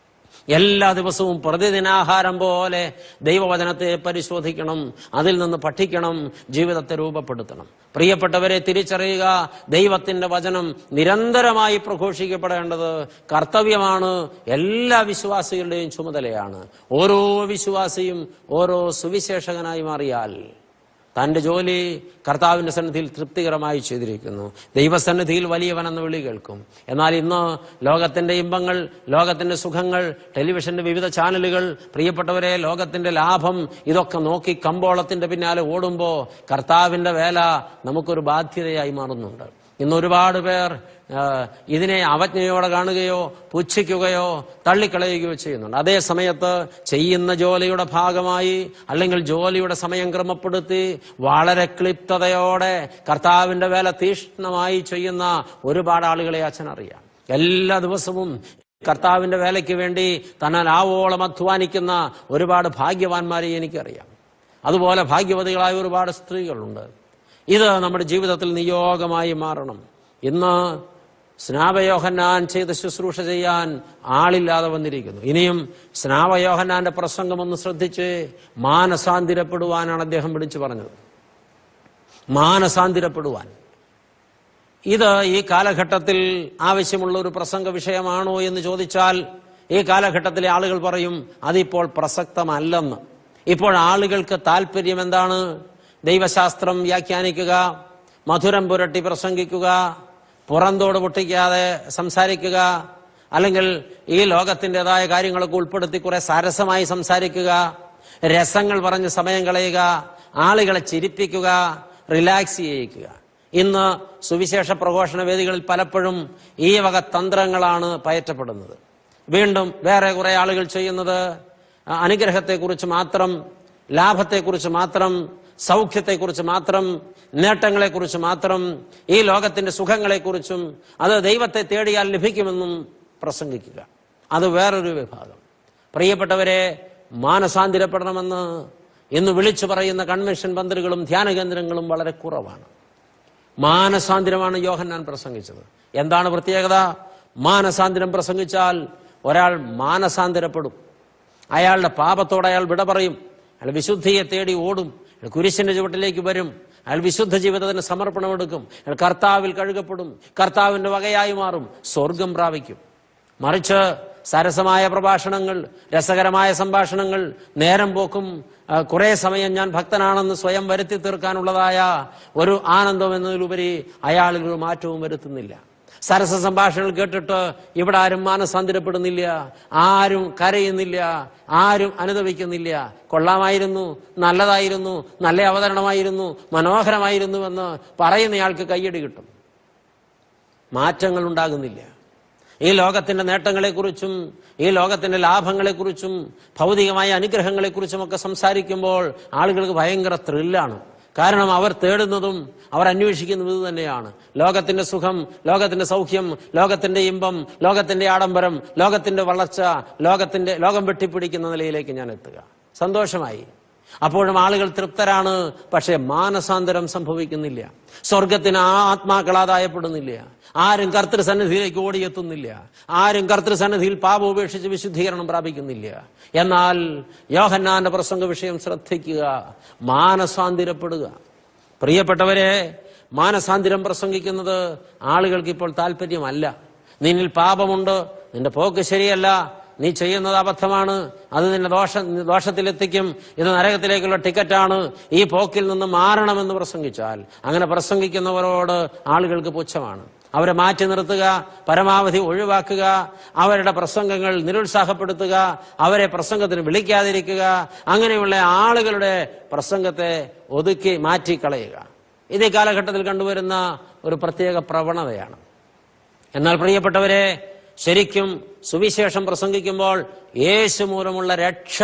എല്ലാ ദിവസവും പ്രതിദിനാഹാരം പോലെ ദൈവവചനത്തെ പരിശോധിക്കണം, അതിൽ നിന്ന് പഠിക്കണം, ജീവിതത്തെ രൂപപ്പെടുത്തണം. പ്രിയപ്പെട്ടവരെ, തിരിച്ചറിയുക, ദൈവത്തിന്റെ വചനം നിരന്തരമായി പ്രഘോഷിക്കപ്പെടേണ്ടത് കർത്തവ്യമാണ്, എല്ലാ വിശ്വാസികളുടെയും ചുമതലയാണ്. ഓരോ വിശ്വാസിയും ഓരോ സുവിശേഷകനായി മാറിയാൽ തന്റെ ജോലി കർത്താവിന്റെ സന്നിധിയിൽ തൃപ്തികരമായി ചെയ്തിരിക്കുന്നു. ദൈവസന്നിധിയിൽ വലിയവനെന്ന് വിളി കേൾക്കും. എന്നാൽ ഇന്ന് ലോകത്തിന്റെ ഇമ്പങ്ങൾ, ലോകത്തിന്റെ സുഖങ്ങൾ, ടെലിവിഷന്റെ വിവിധ ചാനലുകൾ, പ്രിയപ്പെട്ടവരെ, ലോകത്തിന്റെ ലാഭം, ഇതൊക്കെ നോക്കി കമ്പോളത്തിന്റെ പിന്നാലെ ഓടുമ്പോ കർത്താവിന്റെ വേല നമുക്കൊരു ബാധ്യതയായി മാറുന്നുണ്ട്. ഇന്ന് ഒരുപാട് പേർ ഇതിനെ അവജ്ഞയോടെ കാണുകയോ പുച്ഛിക്കുകയോ തള്ളിക്കളയുകയോ ചെയ്യുന്നുണ്ട്. അതേ സമയത്ത് ചെയ്യുന്ന ജോലിയുടെ ഭാഗമായി അല്ലെങ്കിൽ ജോലിയുടെ സമയം ക്രമപ്പെടുത്തി വളരെ ക്ലിപ്തതയോടെ കർത്താവിന്റെ വേല തീക്ഷ്ണമായി ചെയ്യുന്ന ഒരുപാട് ആളുകളെ അച്ഛൻ അറിയാം. എല്ലാ ദിവസവും കർത്താവിന്റെ വേലയ്ക്ക് വേണ്ടി തന്നാൽ ആവോളം അധ്വാനിക്കുന്ന ഒരുപാട് ഭാഗ്യവാന്മാരെ എനിക്കറിയാം. അതുപോലെ ഭാഗ്യവതികളായ ഒരുപാട് സ്ത്രീകളുണ്ട്. ഇത് നമ്മുടെ ജീവിതത്തിൽ നിയോഗമായി മാറണം. ഇന്ന് സ്നാപയോഹന്നാൻ ചെയ്ത ശുശ്രൂഷ ചെയ്യാൻ ആളില്ലാതെ വന്നിരിക്കുന്നു. ഇനിയും സ്നാപയോഹന്നാന്റെ പ്രസംഗം ഒന്ന് ശ്രദ്ധിച്ച് മാനസാന്തിരപ്പെടുവാനാണ് അദ്ദേഹം വിളിച്ചു പറഞ്ഞത്. മാനസാന്തിരപ്പെടുവാൻ. ഇത് ഈ കാലഘട്ടത്തിൽ ആവശ്യമുള്ള ഒരു പ്രസംഗ വിഷയമാണോ എന്ന് ചോദിച്ചാൽ ഈ കാലഘട്ടത്തിലെ ആളുകൾ പറയും അതിപ്പോൾ പ്രസക്തമല്ലെന്ന്. ഇപ്പോൾ ആളുകൾക്ക് താല്പര്യം എന്താണ്? ദൈവശാസ്ത്രം വ്യാഖ്യാനിക്കുക, മധുരം പുരട്ടി പ്രസംഗിക്കുക, പുറന്തോട് പൊട്ടിക്കാതെ സംസാരിക്കുക, അല്ലെങ്കിൽ ഈ ലോകത്തിൻ്റെതായ കാര്യങ്ങളൊക്കെ ഉൾപ്പെടുത്തി കുറെ സരസമായി സംസാരിക്കുക, രസങ്ങൾ പറഞ്ഞ് സമയം കളയുക, ആളുകളെ ചിരിപ്പിക്കുക, റിലാക്സ് ചെയ്യിക്കുക. ഇന്ന് സുവിശേഷ പ്രഘോഷണ വേദികളിൽ പലപ്പോഴും ഈ വക തന്ത്രങ്ങളാണ് പയറ്റപ്പെടുന്നത്. വീണ്ടും വേറെ കുറെ ആളുകൾ ചെയ്യുന്നത് അനുഗ്രഹത്തെക്കുറിച്ച് മാത്രം, ലാഭത്തെക്കുറിച്ച് മാത്രം, സൗഖ്യത്തെക്കുറിച്ച് മാത്രം, നേട്ടങ്ങളെക്കുറിച്ച് മാത്രം, ഈ ലോകത്തിന്റെ സുഖങ്ങളെക്കുറിച്ചും അത് ദൈവത്തെ തേടിയാൽ ലഭിക്കുമെന്നും പ്രസംഗിക്കുക. അത് വേറൊരു വിഭാഗം. പ്രിയപ്പെട്ടവരെ, മാനസാന്തിരപ്പെടണമെന്ന് ഇന്ന് വിളിച്ചു പറയുന്ന കൺവെൻഷൻ പന്തലുകളും ധ്യാന കേന്ദ്രങ്ങളും വളരെ കുറവാണ്. മാനസാന്തിരമാണ് യോഹന്നാൻ പ്രസംഗിച്ചത്. എന്താണ് പ്രത്യേകത? മാനസാന്തിരം പ്രസംഗിച്ചാൽ ഒരാൾ മാനസാന്തരപ്പെടും. അയാളുടെ പാപത്തോടെ അയാൾ വിട പറയും. അയാൾ വിശുദ്ധിയെ തേടി ഓടും. അയാൾ കുരിശിന്റെ ചുവട്ടിലേക്ക് വരും. അയാൾ വിശുദ്ധ ജീവിതത്തിന് സമർപ്പണമെടുക്കും. അയാൾ കർത്താവിൽ കഴുകപ്പെടും. കർത്താവിന്റെ വകയായി മാറും. സ്വർഗം പ്രാപിക്കും. മറിച്ച് സരസമായ പ്രഭാഷണങ്ങൾ, രസകരമായ സംഭാഷണങ്ങൾ, നേരം പോക്കും, കുറെ സമയം ഞാൻ ഭക്തനാണെന്ന് സ്വയം വരുത്തി തീർക്കാനുള്ളതായ ഒരു ആനന്ദം എന്നതിലുപരി അയാളിൽ ഒരു മാറ്റവും വരുത്തുന്നില്ല. സരസ സംഭാഷണങ്ങൾ കേട്ടിട്ട് ഇവിടെ ആരും മാനസാന്തരപ്പെടുന്നില്ല, ആരും കരയുന്നില്ല, ആരും അനുദവിക്കുന്നില്ല. കൊള്ളാമായിരുന്നു, നല്ലതായിരുന്നു, നല്ല അവതരണമായിരുന്നു, മനോഹരമായിരുന്നുവെന്ന് പറയുന്നയാൾക്ക് കയ്യടി കിട്ടും. മാറ്റങ്ങൾ ഉണ്ടാകുന്നില്ല. ഈ ലോകത്തിന്റെ നേട്ടങ്ങളെക്കുറിച്ചും ഈ ലോകത്തിന്റെ ലാഭങ്ങളെക്കുറിച്ചും ഭൗതികമായ അനുഗ്രഹങ്ങളെക്കുറിച്ചും ഒക്കെ സംസാരിക്കുമ്പോൾ ആളുകൾക്ക് ഭയങ്കര ത്രില്ലാണ്. കാരണം അവർ തേടുന്നതും അവർ അന്വേഷിക്കുന്നതും ഇത് തന്നെയാണ്. ലോകത്തിന്റെ സുഖം, ലോകത്തിന്റെ സൗഖ്യം, ലോകത്തിന്റെ ഇമ്പം, ലോകത്തിന്റെ ആഡംബരം, ലോകത്തിന്റെ വളർച്ച, ലോകം വെട്ടിപ്പിടിക്കുന്ന നിലയിലേക്ക് ഞാൻ എത്തുക. സന്തോഷമായി. അപ്പോഴും ആളുകൾ തൃപ്തരാണ്. പക്ഷെ മാനസാന്തരം സംഭവിക്കുന്നില്ല. സ്വർഗത്തിന് ആത്മാക്കൾ ആദായപ്പെടുന്നില്ല. ആരും കർത്തൃസന്നിധിയിലേക്ക് ഓടിയെത്തുന്നില്ല. ആരും കർത്തൃസന്നിധിയിൽ പാപം ഉപേക്ഷിച്ച് വിശുദ്ധീകരണം പ്രാപിക്കുന്നില്ല. എന്നാൽ യോഹന്നാന്റെ പ്രസംഗ വിഷയം ശ്രദ്ധിക്കുക, മാനസാന്തിരപ്പെടുക. പ്രിയപ്പെട്ടവരെ, മാനസാന്തിരം പ്രസംഗിക്കുന്നത് ആളുകൾക്ക് ഇപ്പോൾ താല്പര്യമല്ല. നിന്നിൽ പാപമുണ്ട്, നിന്റെ പോക്ക് ശരിയല്ല, നീ ചെയ്യുന്നത് അബദ്ധമാണ്, അത് നിന്നെ ദോഷത്തിലെത്തിക്കും, ഇത് നരകത്തിലേക്കുള്ള ടിക്കറ്റാണ്, ഈ പോക്കിൽ നിന്ന് മാറണമെന്ന് പ്രസംഗിച്ചാൽ അങ്ങനെ പ്രസംഗിക്കുന്നവരോട് ആളുകൾക്ക് പുച്ഛമാണ്. അവരെ മാറ്റി നിർത്തുക, പരമാവധി ഒഴിവാക്കുക, അവരുടെ പ്രസംഗങ്ങൾ നിരുത്സാഹപ്പെടുത്തുക, അവരെ പ്രസംഗത്തിന് വിളിക്കാതിരിക്കുക, അങ്ങനെയുള്ള ആളുകളുടെ പ്രസംഗത്തെ ഒതുക്കി മാറ്റിക്കളയുക. ഇത് ഈ കാലഘട്ടത്തിൽ കണ്ടുവരുന്ന ഒരു പ്രത്യേക പ്രവണതയാണ്. എന്നാൽ പ്രിയപ്പെട്ടവരെ, ശരിക്കും സുവിശേഷം പ്രസംഗിക്കുമ്പോൾ യേശു മൂലമുള്ള രക്ഷ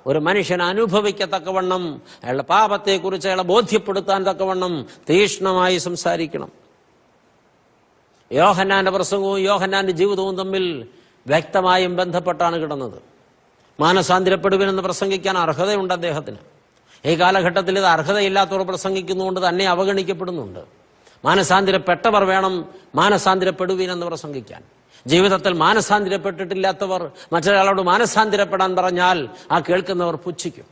ഒരു മനുഷ്യൻ അനുഭവിക്കത്തക്കവണ്ണം, അയാളുടെ പാപത്തെക്കുറിച്ച് അയാളെ ബോധ്യപ്പെടുത്താൻ തക്കവണ്ണം തീക്ഷ്ണമായി സംസാരിക്കണം. യോഹന്നാന്റെ പ്രസംഗവും യോഹന്നാന്റെ ജീവിതവും തമ്മിൽ വ്യക്തമായും ബന്ധപ്പെട്ടാണ് കിടന്നത്. മാനസാന്തരപ്പെടുവിനെന്ന് പ്രസംഗിക്കാൻ അർഹതയുണ്ട് അദ്ദേഹത്തിന്. ഈ കാലഘട്ടത്തിൽ ഇത് അർഹതയില്ലാത്തവർ പ്രസംഗിക്കുന്നതുകൊണ്ട് തന്നെ അവഗണിക്കപ്പെടുന്നുണ്ട്. മാനസാന്തരപ്പെട്ടവർ വേണം മാനസാന്തരപ്പെടുവിനെന്ന് പ്രസംഗിക്കാൻ. ജീവിതത്തിൽ മാനസാന്തരപ്പെട്ടിട്ടില്ലാത്തവർ മറ്റൊരാളോട് മാനസാന്തരപ്പെടാൻ പറഞ്ഞാൽ ആ കേൾക്കുന്നവർ പുച്ഛിക്കും.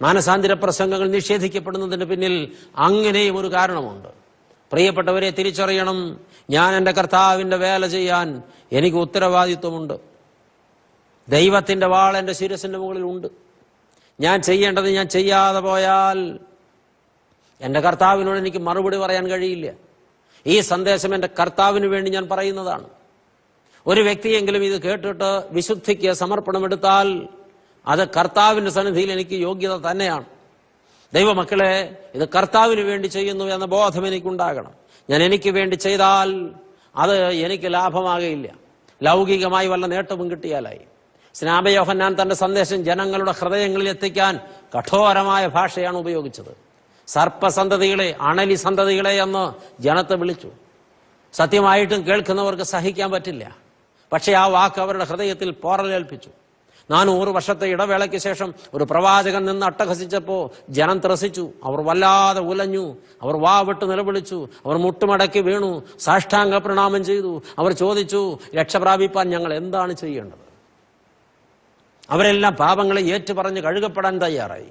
മാനസാന്തര പ്രസംഗങ്ങൾ നിഷേധിക്കപ്പെടുന്നതിന് പിന്നിൽ അങ്ങനെയും ഒരു കാരണമുണ്ട്. പ്രിയപ്പെട്ടവരെ, തിരിച്ചറിയണം, ഞാൻ എൻ്റെ കർത്താവിൻ്റെ വേല ചെയ്യാൻ എനിക്ക് ഉത്തരവാദിത്വമുണ്ട്. ദൈവത്തിൻ്റെ വാൾ എൻ്റെ ശിരസിൻ്റെ മുകളിൽ ഉണ്ട്. ഞാൻ ചെയ്യേണ്ടത് ഞാൻ ചെയ്യാതെ പോയാൽ എൻ്റെ കർത്താവിനോട് എനിക്ക് മറുപടി പറയാൻ കഴിയില്ല. ഈ സന്ദേശം എൻ്റെ കർത്താവിന് വേണ്ടി ഞാൻ പറയുന്നതാണ്. ഒരു വ്യക്തിയെങ്കിലും ഇത് കേട്ടിട്ട് വിശുദ്ധിക്ക് സമർപ്പണമെടുത്താൽ അത് കർത്താവിൻ്റെ സന്നിധിയിൽ എനിക്ക് യോഗ്യത തന്നെയാണ്. ദൈവമക്കളെ, ഇത് കർത്താവിന് വേണ്ടി ചെയ്യുന്നു എന്ന ബോധം എനിക്കുണ്ടാകണം. ഞാൻ എനിക്ക് വേണ്ടി ചെയ്താൽ അത് എനിക്ക് ലാഭമാകയില്ല. ലൗകികമായി വല്ല നേട്ടവും കിട്ടിയാലായി. സ്നാപക യോഹന്നാൻ തന്റെ സന്ദേശം ജനങ്ങളുടെ ഹൃദയങ്ങളിൽ എത്തിക്കാൻ കഠോരമായ ഭാഷയാണ് ഉപയോഗിച്ചത്. സർപ്പസന്തതികളെ, അണലി സന്തതികളെ എന്ന് ജനത്തെ വിളിച്ചു. സത്യമായിട്ടും കേൾക്കുന്നവർക്ക് സഹിക്കാൻ പറ്റില്ല. പക്ഷെ ആ വാക്ക് അവരുടെ ഹൃദയത്തിൽ പോറലേൽപ്പിച്ചു. 400 വർഷത്തെ ഇടവേളയ്ക്ക് ശേഷം ഒരു പ്രവാചകൻ നിന്ന് അട്ടഹസിച്ചപ്പോൾ ജനം ത്രസിച്ചു. അവർ വല്ലാതെ ഉലഞ്ഞു. അവർ വാവിട്ട് നിലവിളിച്ചു. അവർ മുട്ടുമടക്കി വീണു. സാഷ്ടാംഗ പ്രണാമം ചെയ്തു. അവർ ചോദിച്ചു, രക്ഷ പ്രാപിപ്പാൻ ഞങ്ങൾ എന്താണ് ചെയ്യേണ്ടത്? അവരെല്ലാം പാപങ്ങളെ ഏറ്റുപറഞ്ഞ് കഴുകപ്പെടാൻ തയ്യാറായി.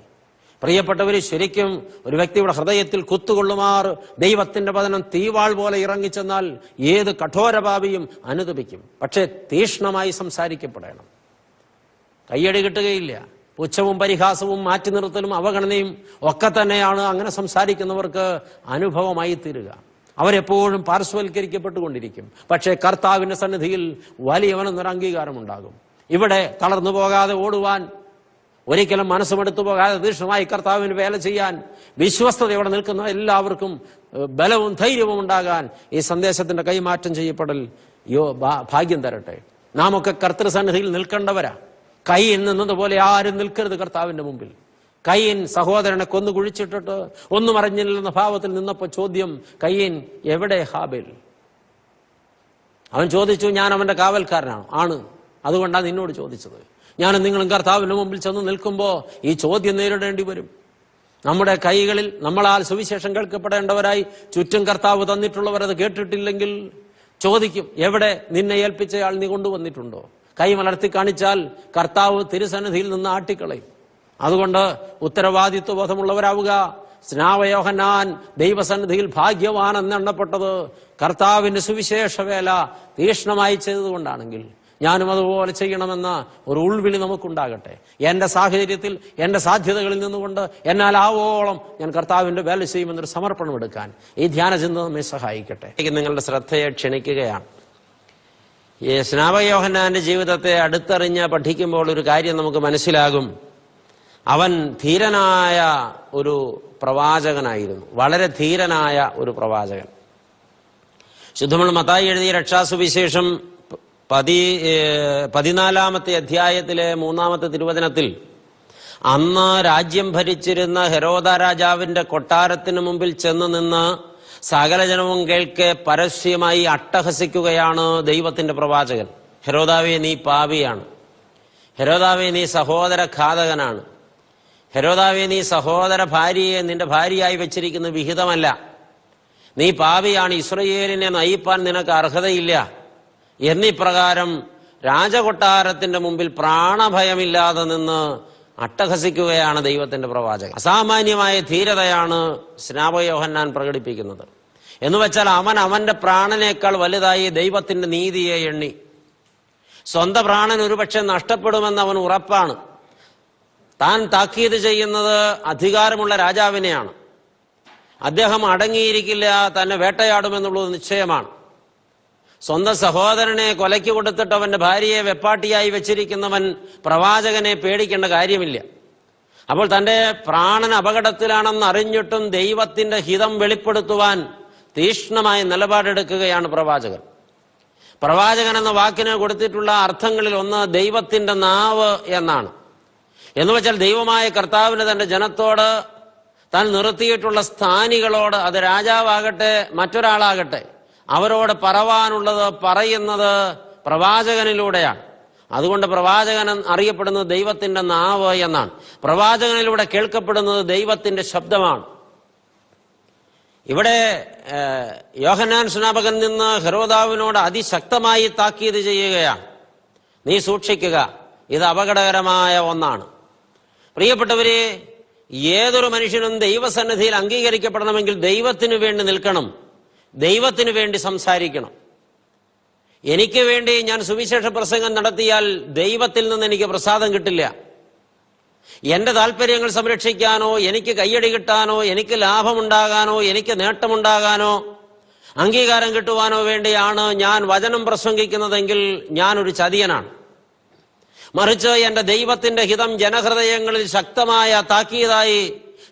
പ്രിയപ്പെട്ടവര്, ശരിക്കും ഒരു വ്യക്തിയുടെ ഹൃദയത്തിൽ കുത്തുകൊള്ളുമാർ ദൈവത്തിന്റെ വചനം തീവാൾ പോലെ ഇറങ്ങിച്ചെന്നാൽ ഏത് കഠോരപാപിയും അനുതപിക്കും. പക്ഷെ തീക്ഷ്ണമായി സംസാരിക്കപ്പെടണം. കയ്യടി കിട്ടുകയില്ല. പുച്ഛവും പരിഹാസവും മാറ്റി നിർത്തലും അവഗണനയും ഒക്കെ തന്നെയാണ് അങ്ങനെ സംസാരിക്കുന്നവർക്ക് അനുഭവമായി തീരുക. അവരെപ്പോഴും പാർശ്വവൽക്കരിക്കപ്പെട്ടുകൊണ്ടിരിക്കും. പക്ഷേ കർത്താവിന്റെ സന്നിധിയിൽ വലിയവനെന്നൊരു അംഗീകാരമുണ്ടാകും. ഇവിടെ തളർന്നു പോകാതെ ഓടുവാൻ, ഒരിക്കലും മനസ്സുമെടുത്തു പോകാതെ തീക്ഷ്ണമായി കർത്താവിന് വേല ചെയ്യാൻ, വിശ്വസ്തയോടെ നിൽക്കുന്ന എല്ലാവർക്കും ബലവും ധൈര്യവും ഉണ്ടാകാൻ ഈ സന്ദേശത്തിന്റെ കൈമാറ്റം ചെയ്യപ്പെടൽ ഭാഗ്യം തരട്ടെ. നാം ഒക്കെ കർത്തൃസന്നിധിയിൽ നിൽക്കേണ്ടവരാ. കയ്യിൽ നിന്നതുപോലെ ആരും നിൽക്കരുത് കർത്താവിന്റെ മുമ്പിൽ. കയ്യൻ സഹോദരനെ കൊന്നു കുഴിച്ചിട്ടിട്ട് ഒന്നും അറിഞ്ഞില്ലെന്ന ഭാവത്തിൽ നിന്നപ്പോ ചോദ്യം, കയ്യൻ എവിടെ ഹാബേൽ? അവൻ ചോദിച്ചു, ഞാൻ അവന്റെ കാവൽക്കാരനാണ്. ആണ്, അതുകൊണ്ടാണ് നിന്നോട് ചോദിച്ചത്. ഞാനും നിങ്ങളും കർത്താവിന്റെ മുമ്പിൽ ചെന്ന് നിൽക്കുമ്പോൾ ഈ ചോദ്യം നേരിടേണ്ടി വരും. നമ്മുടെ കൈകളിൽ നമ്മളാൽ സുവിശേഷം കേൾക്കപ്പെടേണ്ടവരായി ചുറ്റും കർത്താവ് തന്നിട്ടുള്ളവരത് കേട്ടിട്ടില്ലെങ്കിൽ ചോദിക്കും, എവിടെ നിന്നെ ഏൽപ്പിച്ചയാൾ നീ കൊണ്ടുവന്നിട്ടുണ്ടോ? കൈ മലർത്തി കാണിച്ചാൽ കർത്താവ് തിരുസന്നിധിയിൽ നിന്ന് ആട്ടിക്കളയും. അതുകൊണ്ട് ഉത്തരവാദിത്വ ബോധമുള്ളവരാവുക. സ്നാപക യോഹന്നാൻ ദൈവസന്നിധിയിൽ ഭാഗ്യവാൻ എന്നെണ്ണപ്പെട്ടത് കർത്താവിന്റെ സുവിശേഷ വേല തീക്ഷ്ണമായി ചെയ്തതുകൊണ്ടാണെങ്കിൽ ഞാനും അതുപോലെ ചെയ്യണമെന്ന ഒരു ഉൾവിളി നമുക്കുണ്ടാകട്ടെ. എന്റെ സാഹചര്യത്തിൽ, എന്റെ സാധ്യതകളിൽ നിന്നുകൊണ്ട് എന്നാൽ ആവോളം ഞാൻ കർത്താവിന്റെ വേല ചെയ്യുമെന്നൊരു സമർപ്പണം എടുക്കാൻ ഈ ധ്യാനചിന്ത നമ്മെ സഹായിക്കട്ടെ. നിങ്ങളുടെ ശ്രദ്ധയെ ക്ഷണിക്കുകയാണ്. ഈ സ്നാപക യോഹന്നാന്റെ ജീവിതത്തെ അടുത്തറിഞ്ഞ് പഠിക്കുമ്പോൾ ഒരു കാര്യം നമുക്ക് മനസ്സിലാകും. അവൻ ധീരനായ ഒരു പ്രവാചകനായിരുന്നു. വളരെ ധീരനായ ഒരു പ്രവാചകൻ. ശുദ്ധമുള്ള മത്തായി എഴുതിയ രക്ഷാസുവിശേഷം 14-ാമത്തെ അധ്യായത്തിലെ 3-ാമത്തെ തിരുവചനത്തിൽ അന്ന് രാജ്യം ഭരിച്ചിരുന്ന ഹെരോദ രാജാവിന്റെ കൊട്ടാരത്തിന് മുമ്പിൽ ചെന്ന് നിന്ന് സകല ജനവും കേൾക്കെ പരസ്യമായി അട്ടഹസിക്കുകയാണ് ദൈവത്തിന്റെ പ്രവാചകൻ. ഹെരോദാവേ, നീ പാപിയാണ്. ഹെരോദാവേ, നീ സഹോദര ഘാതകനാണ്. ഹെരോദാവേ, നീ സഹോദര ഭാര്യയെ നിന്റെ ഭാര്യയായി വെച്ചിരിക്കുന്ന വിഹിതമല്ല. നീ പാപിയാണ്. ഇസ്രായേലിനെ നയിപ്പാൻ നിനക്ക് അർഹതയില്ല. എന്നിപ്രകാരം രാജകൊട്ടാരത്തിന്റെ മുമ്പിൽ പ്രാണഭയമില്ലാതെ നിന്ന് അട്ടഹസിക്കുകയാണ് ദൈവത്തിന്റെ പ്രവാചകൻ. അസാമാന്യമായ ധീരതയാണ് സ്നാപക യോഹന്നാൻ പ്രകടിപ്പിക്കുന്നത്. എന്ന് വെച്ചാൽ അവൻ അവന്റെ പ്രാണനേക്കാൾ വലുതായി ദൈവത്തിന്റെ നീതിയെ എണ്ണി. സ്വന്തം പ്രാണൻ ഒരുപക്ഷെ നഷ്ടപ്പെടുമെന്ന് അവൻ ഉറപ്പാണ്. താൻ താക്കീത് ചെയ്യുന്നത് അധികാരമുള്ള രാജാവിനെയാണ്. അദ്ദേഹം അടങ്ങിയിരിക്കില്ല, തന്നെ വേട്ടയാടുമെന്നുള്ളത് നിശ്ചയമാണ്. സ്വന്തം സഹോദരനെ കൊലയ്ക്ക് കൊടുത്തിട്ട് അവന്റെ ഭാര്യയെ വെപ്പാട്ടിയായി വെച്ചിരിക്കുന്നവൻ പ്രവാചകനെ പേടിക്കേണ്ട കാര്യമില്ല. അപ്പോൾ തന്റെ പ്രാണൻ അപകടത്തിലാണെന്ന് അറിഞ്ഞിട്ടും ദൈവത്തിന്റെ ഹിതം വെളിപ്പെടുത്തുവാൻ തീക്ഷ്ണമായ നിലപാടെടുക്കുകയാണ് പ്രവാചകൻ. പ്രവാചകൻ എന്ന വാക്കിന് കൊടുത്തിട്ടുള്ള അർത്ഥങ്ങളിൽ ഒന്ന് ദൈവത്തിന്റെ നാവ് എന്നാണ്. എന്നുവെച്ചാൽ ദൈവമായ കർത്താവിന് തന്റെ ജനത്തോട്, താൻ നിർത്തിയിട്ടുള്ള സ്ഥാനികളോട്, അത് രാജാവാകട്ടെ മറ്റൊരാളാകട്ടെ, അവരോട് പറവാനുള്ളത് പറയുന്നത് പ്രവാചകനിലൂടെയാണ്. അതുകൊണ്ട് പ്രവാചകൻ അറിയപ്പെടുന്നത് ദൈവത്തിന്റെ നാവ് എന്നാണ്. പ്രവാചകനിലൂടെ കേൾക്കപ്പെടുന്നത് ദൈവത്തിന്റെ ശബ്ദമാണ്. ഇവിടെ യോഹന്നാൻ സ്നാപകൻ നിന്ന് ഹെരോദാവിനോട് അതിശക്തമായി താക്കീത് ചെയ്യുകയാണ്. നീ സൂക്ഷിക്കുക, ഇത് അപകടകരമായ ഒന്നാണ്. പ്രിയപ്പെട്ടവരെ, ഏതൊരു മനുഷ്യനും ദൈവസന്നിധിയിൽ അംഗീകരിക്കപ്പെടണമെങ്കിൽ ദൈവത്തിനു വേണ്ടി നിൽക്കണം, ദൈവത്തിനു വേണ്ടി സംസാരിക്കണം. എനിക്ക് വേണ്ടി ഞാൻ സുവിശേഷ പ്രസംഗം നടത്തിയാൽ ദൈവത്തിൽ നിന്ന് എനിക്ക് പ്രസാദം കിട്ടില്ല. എന്റെ താല്പര്യങ്ങൾ സംരക്ഷിക്കാനോ, എനിക്ക് കയ്യടി കിട്ടാനോ, എനിക്ക് ലാഭമുണ്ടാകാനോ, എനിക്ക് നേട്ടമുണ്ടാകാനോ, അംഗീകാരം കിട്ടുവാനോ വേണ്ടിയാണ് ഞാൻ വചനം പ്രസംഗിക്കുന്നതെങ്കിൽ ഞാനൊരു ചതിയനാണ്. മറിച്ച് എന്റെ ദൈവത്തിന്റെ ഹിതം ജനഹൃദയങ്ങളിൽ ശക്തമായ താക്കീതായി,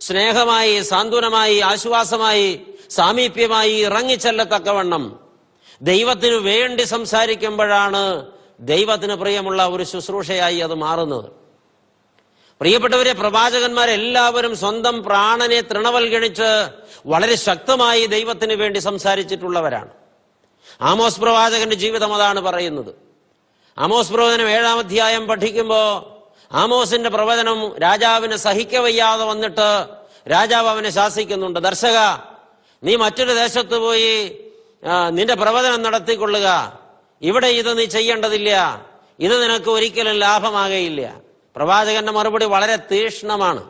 സ്നേഹമായി, സാന്ത്വനമായി, ആശ്വാസമായി, സാമീപ്യമായി ഇറങ്ങിച്ചെല്ലത്തക്കവണ്ണം ദൈവത്തിനു വേണ്ടി സംസാരിക്കുമ്പോഴാണ് ദൈവത്തിന് പ്രിയമുള്ള ഒരു ശുശ്രൂഷയായി അത് മാറുന്നത്. പ്രിയപ്പെട്ടവരെ, പ്രവാചകന്മാരെല്ലാവരും സ്വന്തം പ്രാണനെ തൃണവൽഗണിച്ച് വളരെ ശക്തമായി ദൈവത്തിന് വേണ്ടി സംസാരിച്ചിട്ടുള്ളവരാണ്. ആമോസ് പ്രവാചകന്റെ ജീവിതം അതാണ് പറയുന്നത്. ആമോസ് പ്രവചനം 7-ാം അധ്യായം പഠിക്കുമ്പോൾ ആമോസിന്റെ പ്രവചനം രാജാവിന് സഹിക്കവയ്യാതെ വന്നിട്ട് രാജാവ് അവനെ ശാസിക്കുന്നുണ്ട്. ദർശക, നീ മറ്റൊരു ദേശത്ത് പോയി നിന്റെ പ്രവചനം നടത്തിക്കൊള്ളുക. ഇവിടെ ഇത് നീ ചെയ്യേണ്ടതില്ല, ഇത് നിനക്ക് ഒരിക്കലും ലാഭമാകയില്ല. പ്രവാചകന്റെ മറുപടി വളരെ തീക്ഷ്ണമാണ്.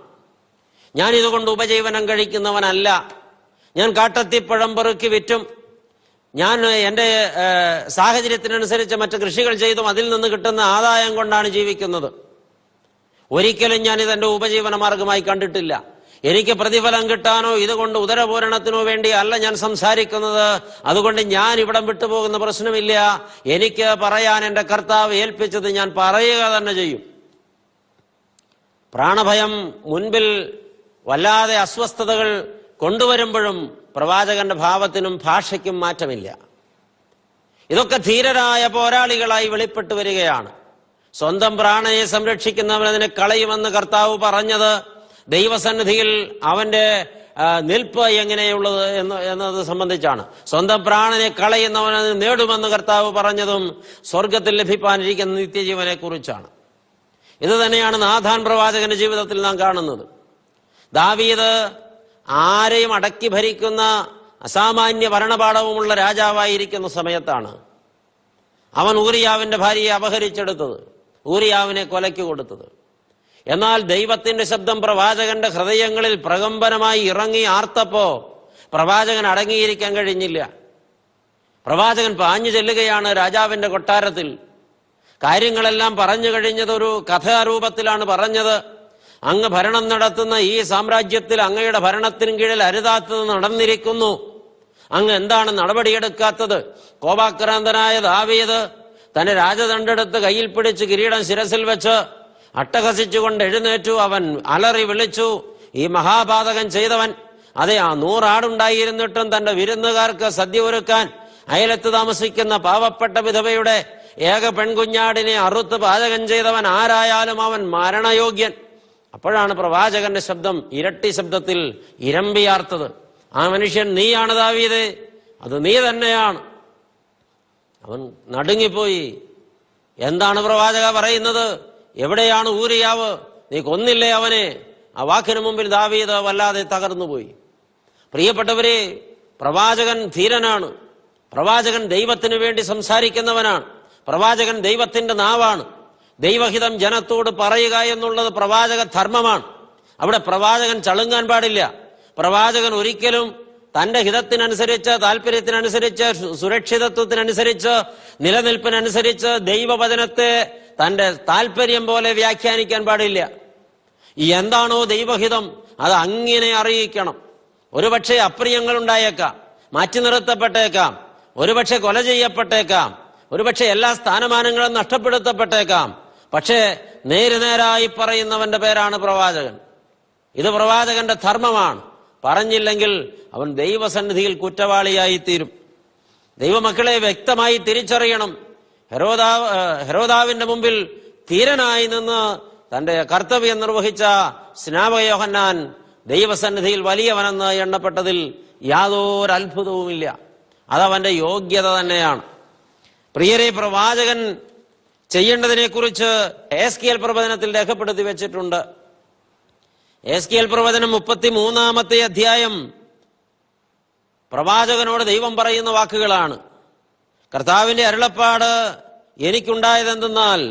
ഞാൻ ഇതുകൊണ്ട് ഉപജീവനം കഴിക്കുന്നവനല്ല. ഞാൻ കാട്ടത്തിപ്പഴം പെറുക്കി വിറ്റും, ഞാൻ എൻ്റെ സാഹചര്യത്തിനനുസരിച്ച് മറ്റ് കൃഷികൾ ചെയ്തും അതിൽ നിന്ന് കിട്ടുന്ന ആദായം കൊണ്ടാണ് ജീവിക്കുന്നത്. ഒരിക്കലും ഞാൻ ഇതെന്റെ ഉപജീവന മാർഗമായി കണ്ടിട്ടില്ല. എനിക്ക് പ്രതിഫലം കിട്ടാനോ ഇതുകൊണ്ട് ഉദരപൂരണത്തിനോ വേണ്ടി അല്ല ഞാൻ സംസാരിക്കുന്നത്. അതുകൊണ്ട് ഞാൻ ഇവിടം വിട്ടുപോകുന്ന പ്രശ്നമില്ല. എനിക്ക് പറയാൻ എൻ്റെ കർത്താവ് ഏൽപ്പിച്ചത് ഞാൻ പറയുക തന്നെ ചെയ്യും. പ്രാണഭയം മുൻപിൽ വല്ലാതെ അസ്വസ്ഥതകൾ കൊണ്ടുവരുമ്പോഴും പ്രവാചകന്റെ ഭാവത്തിനും ഭാഷയ്ക്കും മാറ്റമില്ല. ഇതൊക്കെ ധീരരായ പോരാളികളായി വെളിപ്പെട്ടു വരികയാണ്. സ്വന്തം പ്രാണനെ സംരക്ഷിക്കുന്നവനതിനെ കളയുമെന്ന് കർത്താവ് പറഞ്ഞത് ദൈവസന്നിധിയിൽ അവന്റെ നിൽപ്പ് എങ്ങനെയുള്ളത് എന്നത് സംബന്ധിച്ചാണ്. സ്വന്തം പ്രാണനെ കളയുന്നവനത് നേടുമെന്ന് കർത്താവ് പറഞ്ഞതും സ്വർഗത്തിൽ ലഭിക്കാനിരിക്കുന്ന നിത്യജീവനെ കുറിച്ചാണ്. ഇത് തന്നെയാണ് നാഥാൻ പ്രവാചകന്റെ ജീവിതത്തിൽ നാം കാണുന്നത്. ദാവീദ് ആരെയും അടക്കി ഭരിക്കുന്ന അസാമാന്യ ഭരണപാഠവുമുള്ള രാജാവായിരിക്കുന്ന സമയത്താണ് അവൻ ഊറിയാവിന്റെ ഭാര്യയെ അപഹരിച്ചെടുത്തത്, ഊറിയാവിനെ കൊലയ്ക്ക് കൊടുത്തത്. എന്നാൽ ദൈവത്തിന്റെ ശബ്ദം പ്രവാചകന്റെ ഹൃദയങ്ങളിൽ പ്രകമ്പനമായി ഇറങ്ങി ആർത്തപ്പോ പ്രവാചകൻ അടങ്ങിയിരിക്കാൻ കഴിഞ്ഞില്ല. പ്രവാചകൻ പാഞ്ഞു ചെല്ലുകയാണ് രാജാവിന്റെ കൊട്ടാരത്തിൽ. കാര്യങ്ങളെല്ലാം പറഞ്ഞു കഴിഞ്ഞതൊരു കഥാരൂപത്തിലാണ് പറഞ്ഞത്. അങ്ങ് ഭരണം നടത്തുന്ന ഈ സാമ്രാജ്യത്തിൽ അങ്ങയുടെ ഭരണത്തിന് കീഴിൽ അരുതാത്തത് നടന്നിരിക്കുന്നു. അങ്ങ് എന്താണ് നടപടിയെടുക്കാത്തത്? കോപാക്രാന്തനായ ദാവീദ് തന്റെ രാജദണ്ഡെടുത്ത് കയ്യിൽ പിടിച്ച് കിരീടം ശിരസിൽ വെച്ച് അട്ടഹസിച്ചുകൊണ്ട് എഴുന്നേറ്റു. അവൻ അലറി വിളിച്ചു, ഈ മഹാപാതകം ചെയ്തവൻ, അതെ, 100 ആടുണ്ടായിരുന്നിട്ടും തന്റെ വിരുന്നുകാർക്ക് സദ്യ ഒരുക്കാൻ അയലത്ത് താമസിക്കുന്ന പാവപ്പെട്ട വിധവയുടെ ഏക പെൺകുഞ്ഞാടിനെ അറുത്ത് പാചകം ചെയ്തവൻ ആരായാലും അവൻ മരണയോഗ്യൻ. അപ്പോഴാണ് പ്രവാചകന്റെ ശബ്ദം ഇരട്ടി ശബ്ദത്തിൽ ഇരമ്പിയാർത്തത്. ആ മനുഷ്യൻ നീയാണ് ദാവീദേ, അത് നീ തന്നെയാണ്. അവൻ നടുങ്ങിപ്പോയി. എന്താണ് പ്രവാചക പറയുന്നത്? എവിടെയാണ് ഊരിയാവ്? നീ കൊന്നില്ലേ അവനെ? ആ വാക്കിന് മുമ്പിൽ ദാവീദ് വല്ലാതെ തകർന്നുപോയി. പ്രിയപ്പെട്ടവരെ, പ്രവാചകൻ ധീരനാണ്. പ്രവാചകൻ ദൈവത്തിന് വേണ്ടി സംസാരിക്കുന്നവനാണ്. പ്രവാചകൻ ദൈവത്തിന്റെ നാവാണ്. ദൈവഹിതം ജനത്തോട് പറയുക എന്നുള്ളത് പ്രവാചക ധർമ്മമാണ്. അവിടെ പ്രവാചകൻ ചളുങ്ങാൻ പാടില്ല. പ്രവാചകൻ ഒരിക്കലും തന്റെ ഹിതത്തിനനുസരിച്ച്, താല്പര്യത്തിനനുസരിച്ച്, സുരക്ഷിതത്വത്തിനനുസരിച്ച്, നിലനിൽപ്പിനനുസരിച്ച് ദൈവവചനത്തെ തന്റെ താല്പര്യം പോലെ വ്യാഖ്യാനിക്കാൻ പാടില്ല. എന്താണോ ദൈവഹിതം അത് അങ്ങനെ അറിയിക്കണം. ഒരുപക്ഷെ അപ്രിയങ്ങൾ ഉണ്ടായേക്കാം, മാറ്റി നിർത്തപ്പെട്ടേക്കാം, ഒരുപക്ഷെ കൊല ചെയ്യപ്പെട്ടേക്കാം, ഒരുപക്ഷെ എല്ലാ സ്ഥാനമാനങ്ങളും നഷ്ടപ്പെടുത്തപ്പെട്ടേക്കാം. പക്ഷേ നേരായി പറയുന്നവന്റെ പേരാണ് പ്രവാചകൻ. ഇത് പ്രവാചകന്റെ ധർമ്മമാണ്. പറഞ്ഞില്ലെങ്കിൽ അവൻ ദൈവസന്നിധിയിൽ കുറ്റവാളിയായിത്തീരും. ദൈവമക്കളെ വ്യക്തമായി തിരിച്ചറിയണം. ഹെരോദാവിന്റെ മുമ്പിൽ ധീരനായി നിന്ന് തന്റെ കർത്തവ്യം നിർവഹിച്ച സ്നാപക യോഹന്നാൻ ദൈവസന്നിധിയിൽ വലിയവനെന്ന് എണ്ണപ്പെട്ടതിൽ യാതൊരു അത്ഭുതവുമില്ല. അതവന്റെ യോഗ്യത തന്നെയാണ്. പ്രിയരെ, പ്രവാചകൻ ചെയ്യേണ്ടതിനെ കുറിച്ച് എസ്കേൽ പ്രവചനത്തിൽ രേഖപ്പെടുത്തി വെച്ചിട്ടുണ്ട്. എസ്കേൽ പ്രവചനം 33-ാമത്തെ അധ്യായം പ്രവാചകനോട് ദൈവം പറയുന്ന വാക്കുകളാണ്. കർത്താവിന്റെ അരുളപ്പാട് എനിക്കുണ്ടായതെന്തെന്നാൽ,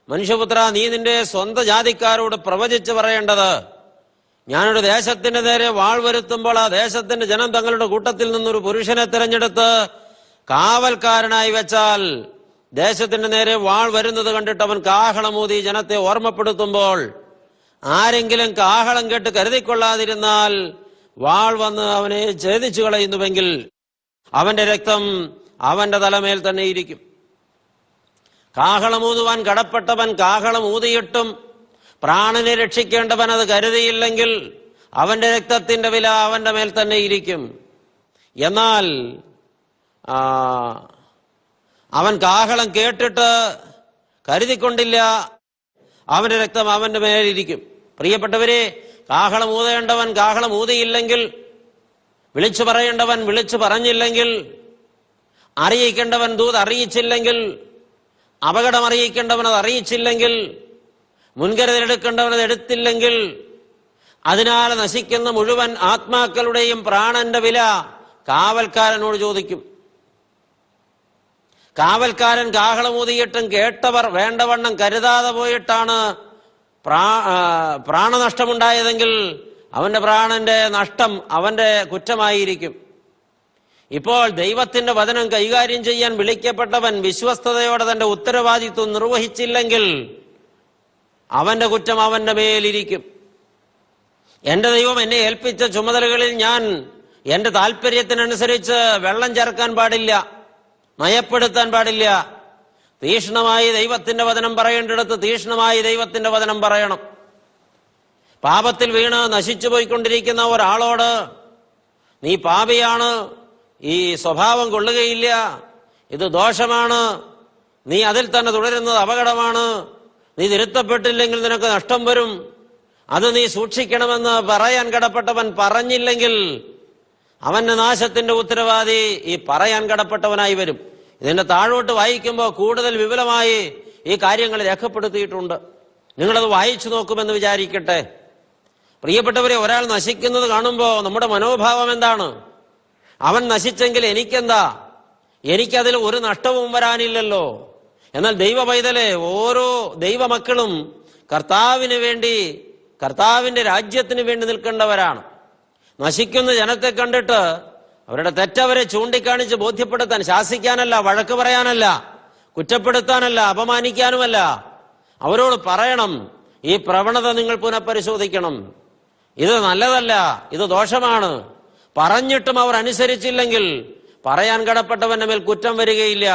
മനുഷ്യപുത്ര, നീ നിന്റെ സ്വന്തം ജാതിക്കാരോട് പ്രവചിച്ച് പറയേണ്ടത്, ഞാനൊരു ദേശത്തിന്റെ നേരെ വാൾ വരുത്തുമ്പോൾ ആ ദേശത്തിന്റെ ജനം തങ്ങളുടെ കൂട്ടത്തിൽ നിന്നൊരു പുരുഷനെ തിരഞ്ഞെടുത്ത് കാവൽക്കാരനായി വെച്ചാൽ, ദേശത്തിന്റെ നേരെ വാൾ വരുന്നത് കണ്ടിട്ട് അവൻ കാഹളമൂതി ജനത്തെ ഓർമ്മപ്പെടുത്തുമ്പോൾ ആരെങ്കിലും കാഹളം കേട്ട് കരുതിക്കൊള്ളാതിരുന്നാൽ വാൾ വന്ന് അവനെ ഛേദിച്ചു കളയുന്നുവെങ്കിൽ അവന്റെ രക്തം അവന്റെ തലമേൽ തന്നെ ഇരിക്കും. കാഹളമൂതുവാൻ കടപ്പെട്ടവൻ കാഹളമൂതിയിട്ടും പ്രാണനെ രക്ഷിക്കേണ്ടവൻ അത് കരുതിയില്ലെങ്കിൽ അവന്റെ രക്തത്തിന്റെ വില അവന്റെ മേൽ തന്നെ ഇരിക്കും. എന്നാൽ അവൻ കാഹളം കേട്ടിട്ട് കരുതിക്കൊണ്ടില്ല, അവന്റെ രക്തം അവന്റെ മേലിരിക്കും. പ്രിയപ്പെട്ടവരെ, കാഹളം ഊതേണ്ടവൻ കാഹളം ഊതിയില്ലെങ്കിൽ, വിളിച്ചു പറയേണ്ടവൻ വിളിച്ചു പറഞ്ഞില്ലെങ്കിൽ, അറിയിക്കേണ്ടവൻ ദൂത് അറിയിച്ചില്ലെങ്കിൽ, അപകടം അറിയിക്കേണ്ടവൻ അത് അറിയിച്ചില്ലെങ്കിൽ, മുൻകരുതലെടുക്കേണ്ടവൻ അത് എടുത്തില്ലെങ്കിൽ, അതിനാൽ നശിക്കുന്ന മുഴുവൻ ആത്മാക്കളുടെയും പ്രാണന്റെ വില കാവൽക്കാരനോട് ചോദിക്കും. കാവൽക്കാരൻ കാഹളമൂതിയിട്ടും കേട്ടവർ വേണ്ടവണ്ണം കരുതാതെ പോയിട്ടാണ് പ്രാണനഷ്ടമുണ്ടായതെങ്കിൽ അവന്റെ പ്രാണന്റെ നഷ്ടം അവന്റെ കുറ്റമായിരിക്കും. ഇപ്പോൾ ദൈവത്തിന്റെ വചനം കൈകാര്യം ചെയ്യാൻ വിളിക്കപ്പെട്ടവൻ വിശ്വസ്തയോടെ തന്റെ ഉത്തരവാദിത്വം നിർവഹിച്ചില്ലെങ്കിൽ അവന്റെ കുറ്റം അവന്റെ മേലിരിക്കും. എന്റെ ദൈവം എന്നെ ഏൽപ്പിച്ച ചുമതലകളിൽ ഞാൻ എന്റെ താല്പര്യത്തിനനുസരിച്ച് വെള്ളം ചേർക്കാൻ പാടില്ല, മയപ്പെടുത്താൻ പാടില്ല. തീക്ഷ്ണമായി ദൈവത്തിന്റെ വചനം പറയേണ്ടിടത്ത് തീക്ഷ്ണമായി ദൈവത്തിന്റെ വചനം പറയണം. പാപത്തിൽ വീണ് നശിച്ചു പോയിക്കൊണ്ടിരിക്കുന്ന ഒരാളോട് നീ പാപിയാണ്, ഈ സ്വഭാവം കൊള്ളുകയില്ല, ഇത് ദോഷമാണ്, നീ അതിൽ തന്നെ തുടരുന്നത് അപകടമാണ്, നീ തിരുത്തപ്പെട്ടില്ലെങ്കിൽ നിനക്ക് നഷ്ടം വരും, അത് നീ സൂക്ഷിക്കണമെന്ന് പറയാൻ കടപ്പെട്ടവൻ പറഞ്ഞില്ലെങ്കിൽ അവന്റെ നാശത്തിന്റെ ഉത്തരവാദി ഈ പറയാൻ കടപ്പെട്ടവനായി വരും. ഇതിന്റെ താഴോട്ട് വായിക്കുമ്പോൾ കൂടുതൽ വിപുലമായി ഈ കാര്യങ്ങൾ രേഖപ്പെടുത്തിയിട്ടുണ്ട്. നിങ്ങളത് വായിച്ചു നോക്കുമെന്ന് വിചാരിക്കട്ടെ. പ്രിയപ്പെട്ടവരെ, ഒരാൾ നശിക്കുന്നത് കാണുമ്പോൾ നമ്മുടെ മനോഭാവം എന്താണ്? അവൻ നശിച്ചെങ്കിൽ എനിക്കെന്താ? എനിക്കതിൽ ഒരു നഷ്ടവും വരാനില്ലല്ലോ. എന്നാൽ ദൈവ പൈതലെ, ഓരോ ദൈവമക്കളും കർത്താവിന് വേണ്ടി, കർത്താവിന്റെ രാജ്യത്തിന് വേണ്ടി നിൽക്കേണ്ടവരാണ്. നശിക്കുന്ന ജനത്തെ കണ്ടിട്ട് അവരുടെ തെറ്റവരെ ചൂണ്ടിക്കാണിച്ച് ബോധ്യപ്പെടുത്താൻ, ശാസിക്കാനല്ല, വഴക്ക് പറയാനല്ല, കുറ്റപ്പെടുത്താനല്ല, അപമാനിക്കാനുമല്ല, അവരോട് പറയണം, ഈ പ്രവണത നിങ്ങൾ പുനഃപരിശോധിക്കണം, ഇത് നല്ലതല്ല, ഇത് ദോഷമാണ്. പറഞ്ഞിട്ടും അവർ അനുസരിച്ചില്ലെങ്കിൽ പറയാൻ കടപ്പെട്ടവന്റെ മേൽ കുറ്റം വരികയില്ല.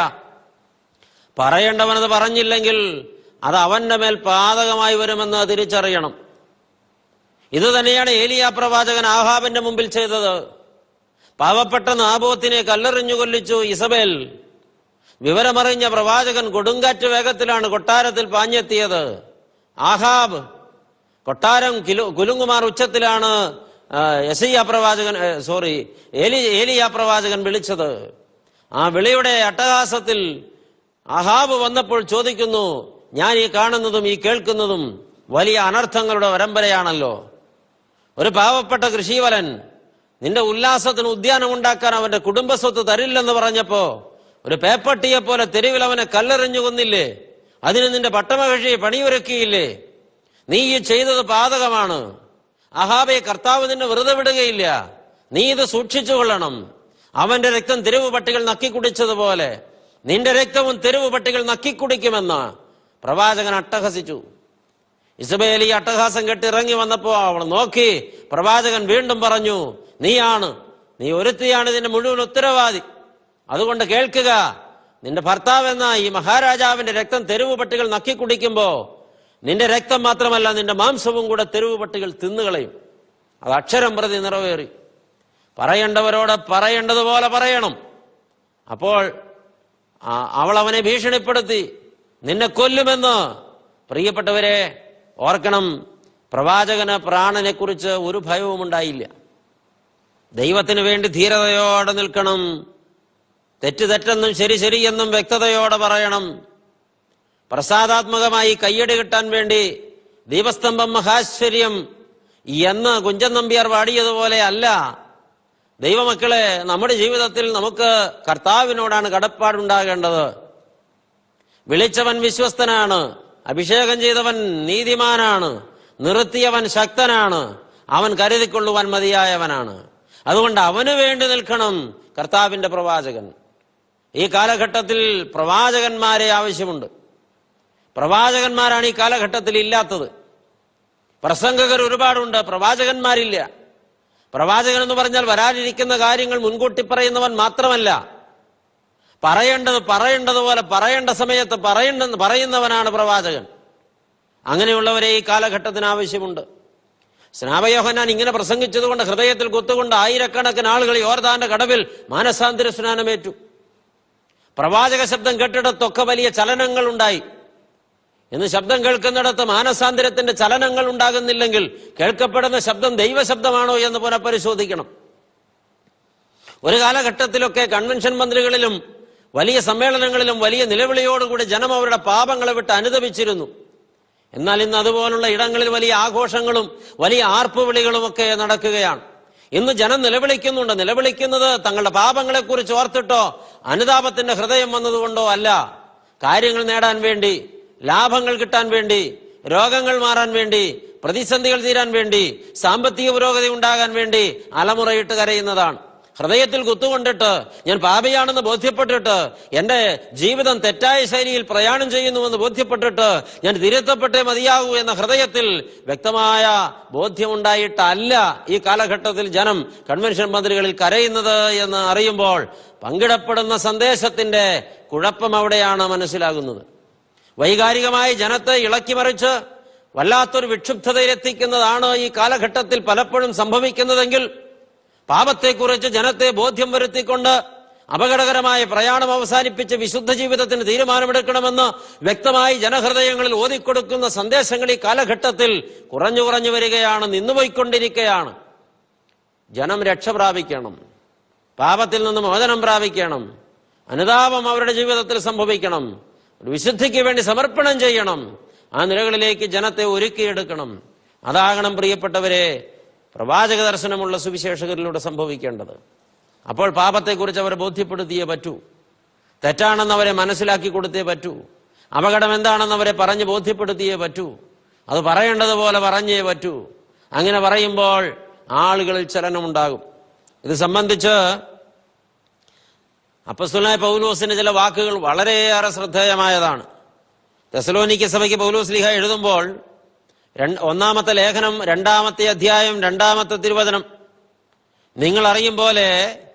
പറയേണ്ടവനത് പറഞ്ഞില്ലെങ്കിൽ അത് അവന്റെ മേൽ പാതകമായി വരുമെന്ന് തിരിച്ചറിയണം. ഇത് തന്നെയാണ് ഏലിയാ പ്രവാചകൻ ആഹാബിന്റെ മുമ്പിൽ ചെയ്തത്. പാവപ്പെട്ട നാബോത്തിനെ കല്ലെറിഞ്ഞു കൊല്ലിച്ചു ഇസബേൽ. വിവരമറിഞ്ഞ പ്രവാചകൻ കൊടുങ്കാറ്റ് വേഗത്തിലാണ് കൊട്ടാരത്തിൽ പാഞ്ഞെത്തിയത്. ആഹാബ് കൊട്ടാരം കുലുങ്ങുമാർ ഉച്ചത്തിലാണ് ഏലിയാ പ്രവാചകൻ വിളിച്ചത്. ആ വിളിയുടെ അട്ടഹാസത്തിൽ ആഹാബ് വന്നപ്പോൾ ചോദിക്കുന്നു, ഞാൻ ഈ കാണുന്നതും ഈ കേൾക്കുന്നതും വലിയ അനർത്ഥങ്ങളുടെ പരമ്പരയാണല്ലോ. ഒരു പാവപ്പെട്ട കൃഷിവലൻ നിന്റെ ഉല്ലാസത്തിന് ഉദ്യാനം ഉണ്ടാക്കാൻ അവന്റെ കുടുംബസ്വത്ത് തരില്ലെന്ന് പറഞ്ഞപ്പോ ഒരു പേപ്പട്ടിയെ പോലെ തെരുവിൽ അവനെ കല്ലെറിഞ്ഞു കൊന്നില്ലേ? അതിന് നിന്റെ പട്ടമകക്ഷി പണിയൊരുക്കിയില്ലേ? നീ ഈ ചെയ്തത് പാതകമാണ്. ആഹാബെ, കർത്താവ് നിന്നെ വെറുതെ വിടുകയില്ല, നീ ഇത് സൂക്ഷിച്ചു കൊള്ളണം. അവന്റെ രക്തം തെരുവ് പട്ടികൾ നക്കിക്കുടിച്ചതുപോലെ നിന്റെ രക്തവും തെരുവ് പട്ടികൾ നക്കിക്കുടിക്കുമെന്ന് പ്രവാചകൻ അട്ടഹസിച്ചു. ഇസബേൽ ഈ അട്ടഹാസം കെട്ടി ഇറങ്ങി വന്നപ്പോ അവൾ നോക്കി. പ്രവാചകൻ വീണ്ടും പറഞ്ഞു, നീ ഒരുത്തിയാണ് ഇതിന്റെ മുഴുവൻ ഉത്തരവാദി. അതുകൊണ്ട് കേൾക്കുക, നിന്റെ ഭർത്താവ് എന്ന ഈ മഹാരാജാവിന്റെ രക്തം തെരുവ് പട്ടികൾ നക്കിക്കുടിക്കുമ്പോ നിന്റെ രക്തം മാത്രമല്ല, നിന്റെ മാംസവും കൂടെ തെരുവ് പട്ടികൾ തിന്നുകളയും. അത് അക്ഷരം പ്രതി നിറവേറി. പറയേണ്ടവരോട് പറയേണ്ടതുപോലെ പറയണം. അപ്പോൾ അവൾ അവനെ ഭീഷണിപ്പെടുത്തി, നിന്നെ കൊല്ലുമെന്ന്. പ്രിയപ്പെട്ടവരെ, ഓർക്കണം, പ്രവാചകന് പ്രാണനെ കുറിച്ച് ഒരു ഭയവും ഉണ്ടായില്ല. ദൈവത്തിന് വേണ്ടി ധീരതയോടെ നിൽക്കണം. തെറ്റ് തെറ്റെന്നും ശരി ശരിയെന്നും വ്യക്തതയോടെ പറയണം. പ്രസാദാത്മകമായി കയ്യടി കിട്ടാൻ വേണ്ടി ദീപസ്തംഭം മഹാശ്ചര്യം എന്ന് കുഞ്ചൻ നമ്പ്യാർ പാടിയതുപോലെ അല്ല. ദൈവമക്കളെ, നമ്മുടെ ജീവിതത്തിൽ നമുക്ക് കർത്താവിനോടാണ് കടപ്പാടുണ്ടാകേണ്ടത്. വിളിച്ചവൻ വിശ്വസ്തനാണ്, അഭിഷേകം ചെയ്തവൻ നീതിമാനാണ്, നിർത്തിയവൻ ശക്തനാണ്, അവൻ കരുതിക്കൊള്ളുവാൻ മതിയായവനാണ്. അതുകൊണ്ട് അവന് വേണ്ടി നിൽക്കണം കർത്താവിന്റെ പ്രവാചകൻ. ഈ കാലഘട്ടത്തിൽ പ്രവാചകന്മാരെ ആവശ്യമുണ്ട്. പ്രവാചകന്മാരാണ് ഈ കാലഘട്ടത്തിൽ ഇല്ലാത്തത്. പ്രസംഗകർ ഒരുപാടുണ്ട്, പ്രവാചകന്മാരില്ല. പ്രവാചകൻ എന്ന് പറഞ്ഞാൽ വരാനിരിക്കുന്ന കാര്യങ്ങൾ മുൻകൂട്ടി പറയുന്നവൻ മാത്രമല്ല, പറയേണ്ടതുപോലെ പറയേണ്ട സമയത്ത് പറയുന്നവനാണ് പ്രവാചകൻ. അങ്ങനെയുള്ളവരെ ഈ കാലഘട്ടത്തിന് ആവശ്യമുണ്ട്. സ്നാപയോഹന്നാൻ ഇങ്ങനെ പ്രസംഗിച്ചതുകൊണ്ട് ഹൃദയത്തിൽ കുത്തുകൊണ്ട് ആയിരക്കണക്കിന് ആളുകൾ യോർദാന്റെ കടവിൽ മാനസാന്തര സ്നാനമേറ്റു. പ്രവാചക ശബ്ദം കേട്ടിടത്തൊക്കെ വലിയ ചലനങ്ങൾ ഉണ്ടായി. ഇന്ന് ശബ്ദം കേൾക്കുന്നിടത്ത് മാനസാന്തരത്തിന്റെ ചലനങ്ങൾ ഉണ്ടാകുന്നില്ലെങ്കിൽ കേൾക്കപ്പെടുന്ന ശബ്ദം ദൈവശബ്ദമാണോ എന്ന് പുനഃപരിശോധിക്കണം. ഒരു കാലഘട്ടത്തിലൊക്കെ കൺവെൻഷൻ മന്ത്രികളിലും വലിയ സമ്മേളനങ്ങളിലും വലിയ നിലവിളിയോടുകൂടി ജനം അവരുടെ പാപങ്ങളെ വിട്ട് അനുദപിച്ചിരുന്നു. എന്നാൽ ഇന്ന് അതുപോലുള്ള ഇടങ്ങളിൽ വലിയ ആഘോഷങ്ങളും വലിയ ആർപ്പുവിളികളും ഒക്കെ നടക്കുകയാണ്. ഇന്ന് ജനം നിലവിളിക്കുന്നുണ്ട്. നിലവിളിക്കുന്നത് തങ്ങളുടെ പാപങ്ങളെക്കുറിച്ച് ഓർത്തിട്ടോ അനുതാപത്തിന്റെ ഹൃദയം വന്നതുകൊണ്ടോ അല്ല. കാര്യങ്ങൾ നേടാൻ വേണ്ടി, ലാഭങ്ങൾ കിട്ടാൻ വേണ്ടി, രോഗങ്ങൾ മാറാൻ വേണ്ടി, പ്രതിസന്ധികൾ തീരാൻ വേണ്ടി, സാമ്പത്തിക പുരോഗതി ഉണ്ടാകാൻ വേണ്ടി അലമുറയിട്ട് കരയുന്നതാണ്. ഹൃദയത്തിൽ കുത്തുകൊണ്ടിട്ട് ഞാൻ പാപിയാണെന്ന് ബോധ്യപ്പെട്ടിട്ട് എന്റെ ജീവിതം തെറ്റായ ശൈലിയിൽ പ്രയാണം ചെയ്യുന്നുവെന്ന് ബോധ്യപ്പെട്ടിട്ട് ഞാൻ തിരുത്തപ്പെട്ടേ മതിയാകൂ എന്ന ഹൃദയത്തിൽ വ്യക്തമായ ബോധ്യമുണ്ടായിട്ടല്ല ഈ കാലഘട്ടത്തിൽ ജനം കൺവെൻഷൻ മന്ത്രികളിൽ കരയുന്നത് എന്ന് അറിയുമ്പോൾ പങ്കിടപ്പെടുന്ന സന്ദേശത്തിന്റെ കുഴപ്പം അവിടെയാണ് മനസ്സിലാകുന്നത്. വൈകാരികമായി ജനത്തെ ഇളക്കിമറിച്ച് വല്ലാത്തൊരു വിക്ഷുബ്ധതയിലെത്തിക്കുന്നതാണ് ഈ കാലഘട്ടത്തിൽ പലപ്പോഴും സംഭവിക്കുന്നതെങ്കിൽ പാപത്തെക്കുറിച്ച് ജനത്തെ ബോധ്യം വരുത്തിക്കൊണ്ട് അപകടകരമായ പ്രയാണം അവസാനിപ്പിച്ച് വിശുദ്ധ ജീവിതത്തിന് തീരുമാനമെടുക്കണമെന്ന് വ്യക്തമായി ജനഹൃദയങ്ങളിൽ ഓതിക്കൊടുക്കുന്ന സന്ദേശങ്ങൾ ഈ കാലഘട്ടത്തിൽ കുറഞ്ഞു കുറഞ്ഞു വരികയാണ്, നിന്നുപോയിക്കൊണ്ടിരിക്കുകയാണ്. ജനം രക്ഷ പ്രാപിക്കണം, പാപത്തിൽ നിന്ന് മോചനം പ്രാപിക്കണം, അനുതാപം അവരുടെ ജീവിതത്തിൽ സംഭവിക്കണം, ഒരു വിശുദ്ധിക്ക് വേണ്ടി സമർപ്പണം ചെയ്യണം. ആ നിലകളിലേക്ക് ജനത്തെ ഒരുക്കിയെടുക്കണം. അതാകണം പ്രിയപ്പെട്ടവരെ പ്രവാചക ദർശനമുള്ള സുവിശേഷകരിലൂടെ സംഭവിക്കേണ്ടത്. അപ്പോൾ പാപത്തെക്കുറിച്ച് അവരെ ബോധ്യപ്പെടുത്തിയേ പറ്റൂ, തെറ്റാണെന്ന് അവരെ മനസ്സിലാക്കി കൊടുത്തേ പറ്റൂ, അപകടം എന്താണെന്ന് അവരെ പറഞ്ഞ് ബോധ്യപ്പെടുത്തിയേ പറ്റൂ, അത് പറയേണ്ടതുപോലെ പറഞ്ഞേ പറ്റൂ. അങ്ങനെ പറയുമ്പോൾ ആളുകളിൽ ചലനമുണ്ടാകും. ഇത് സംബന്ധിച്ച് അപ്പോസ്തലനായ പൗലോസിന്റെ ചില വാക്കുകൾ വളരെയേറെ ശ്രദ്ധേയമായതാണ്. തെസലോനിക്ക സഭയ്ക്ക് പൗലോസ് ലീഹ എഴുതുമ്പോൾ ഒന്നാമത്തെ ലേഖനം 2-ാമത്തെ അധ്യായം 2-ാമത്തെ തിരുവചനം, നിങ്ങൾ അറിയും പോലെ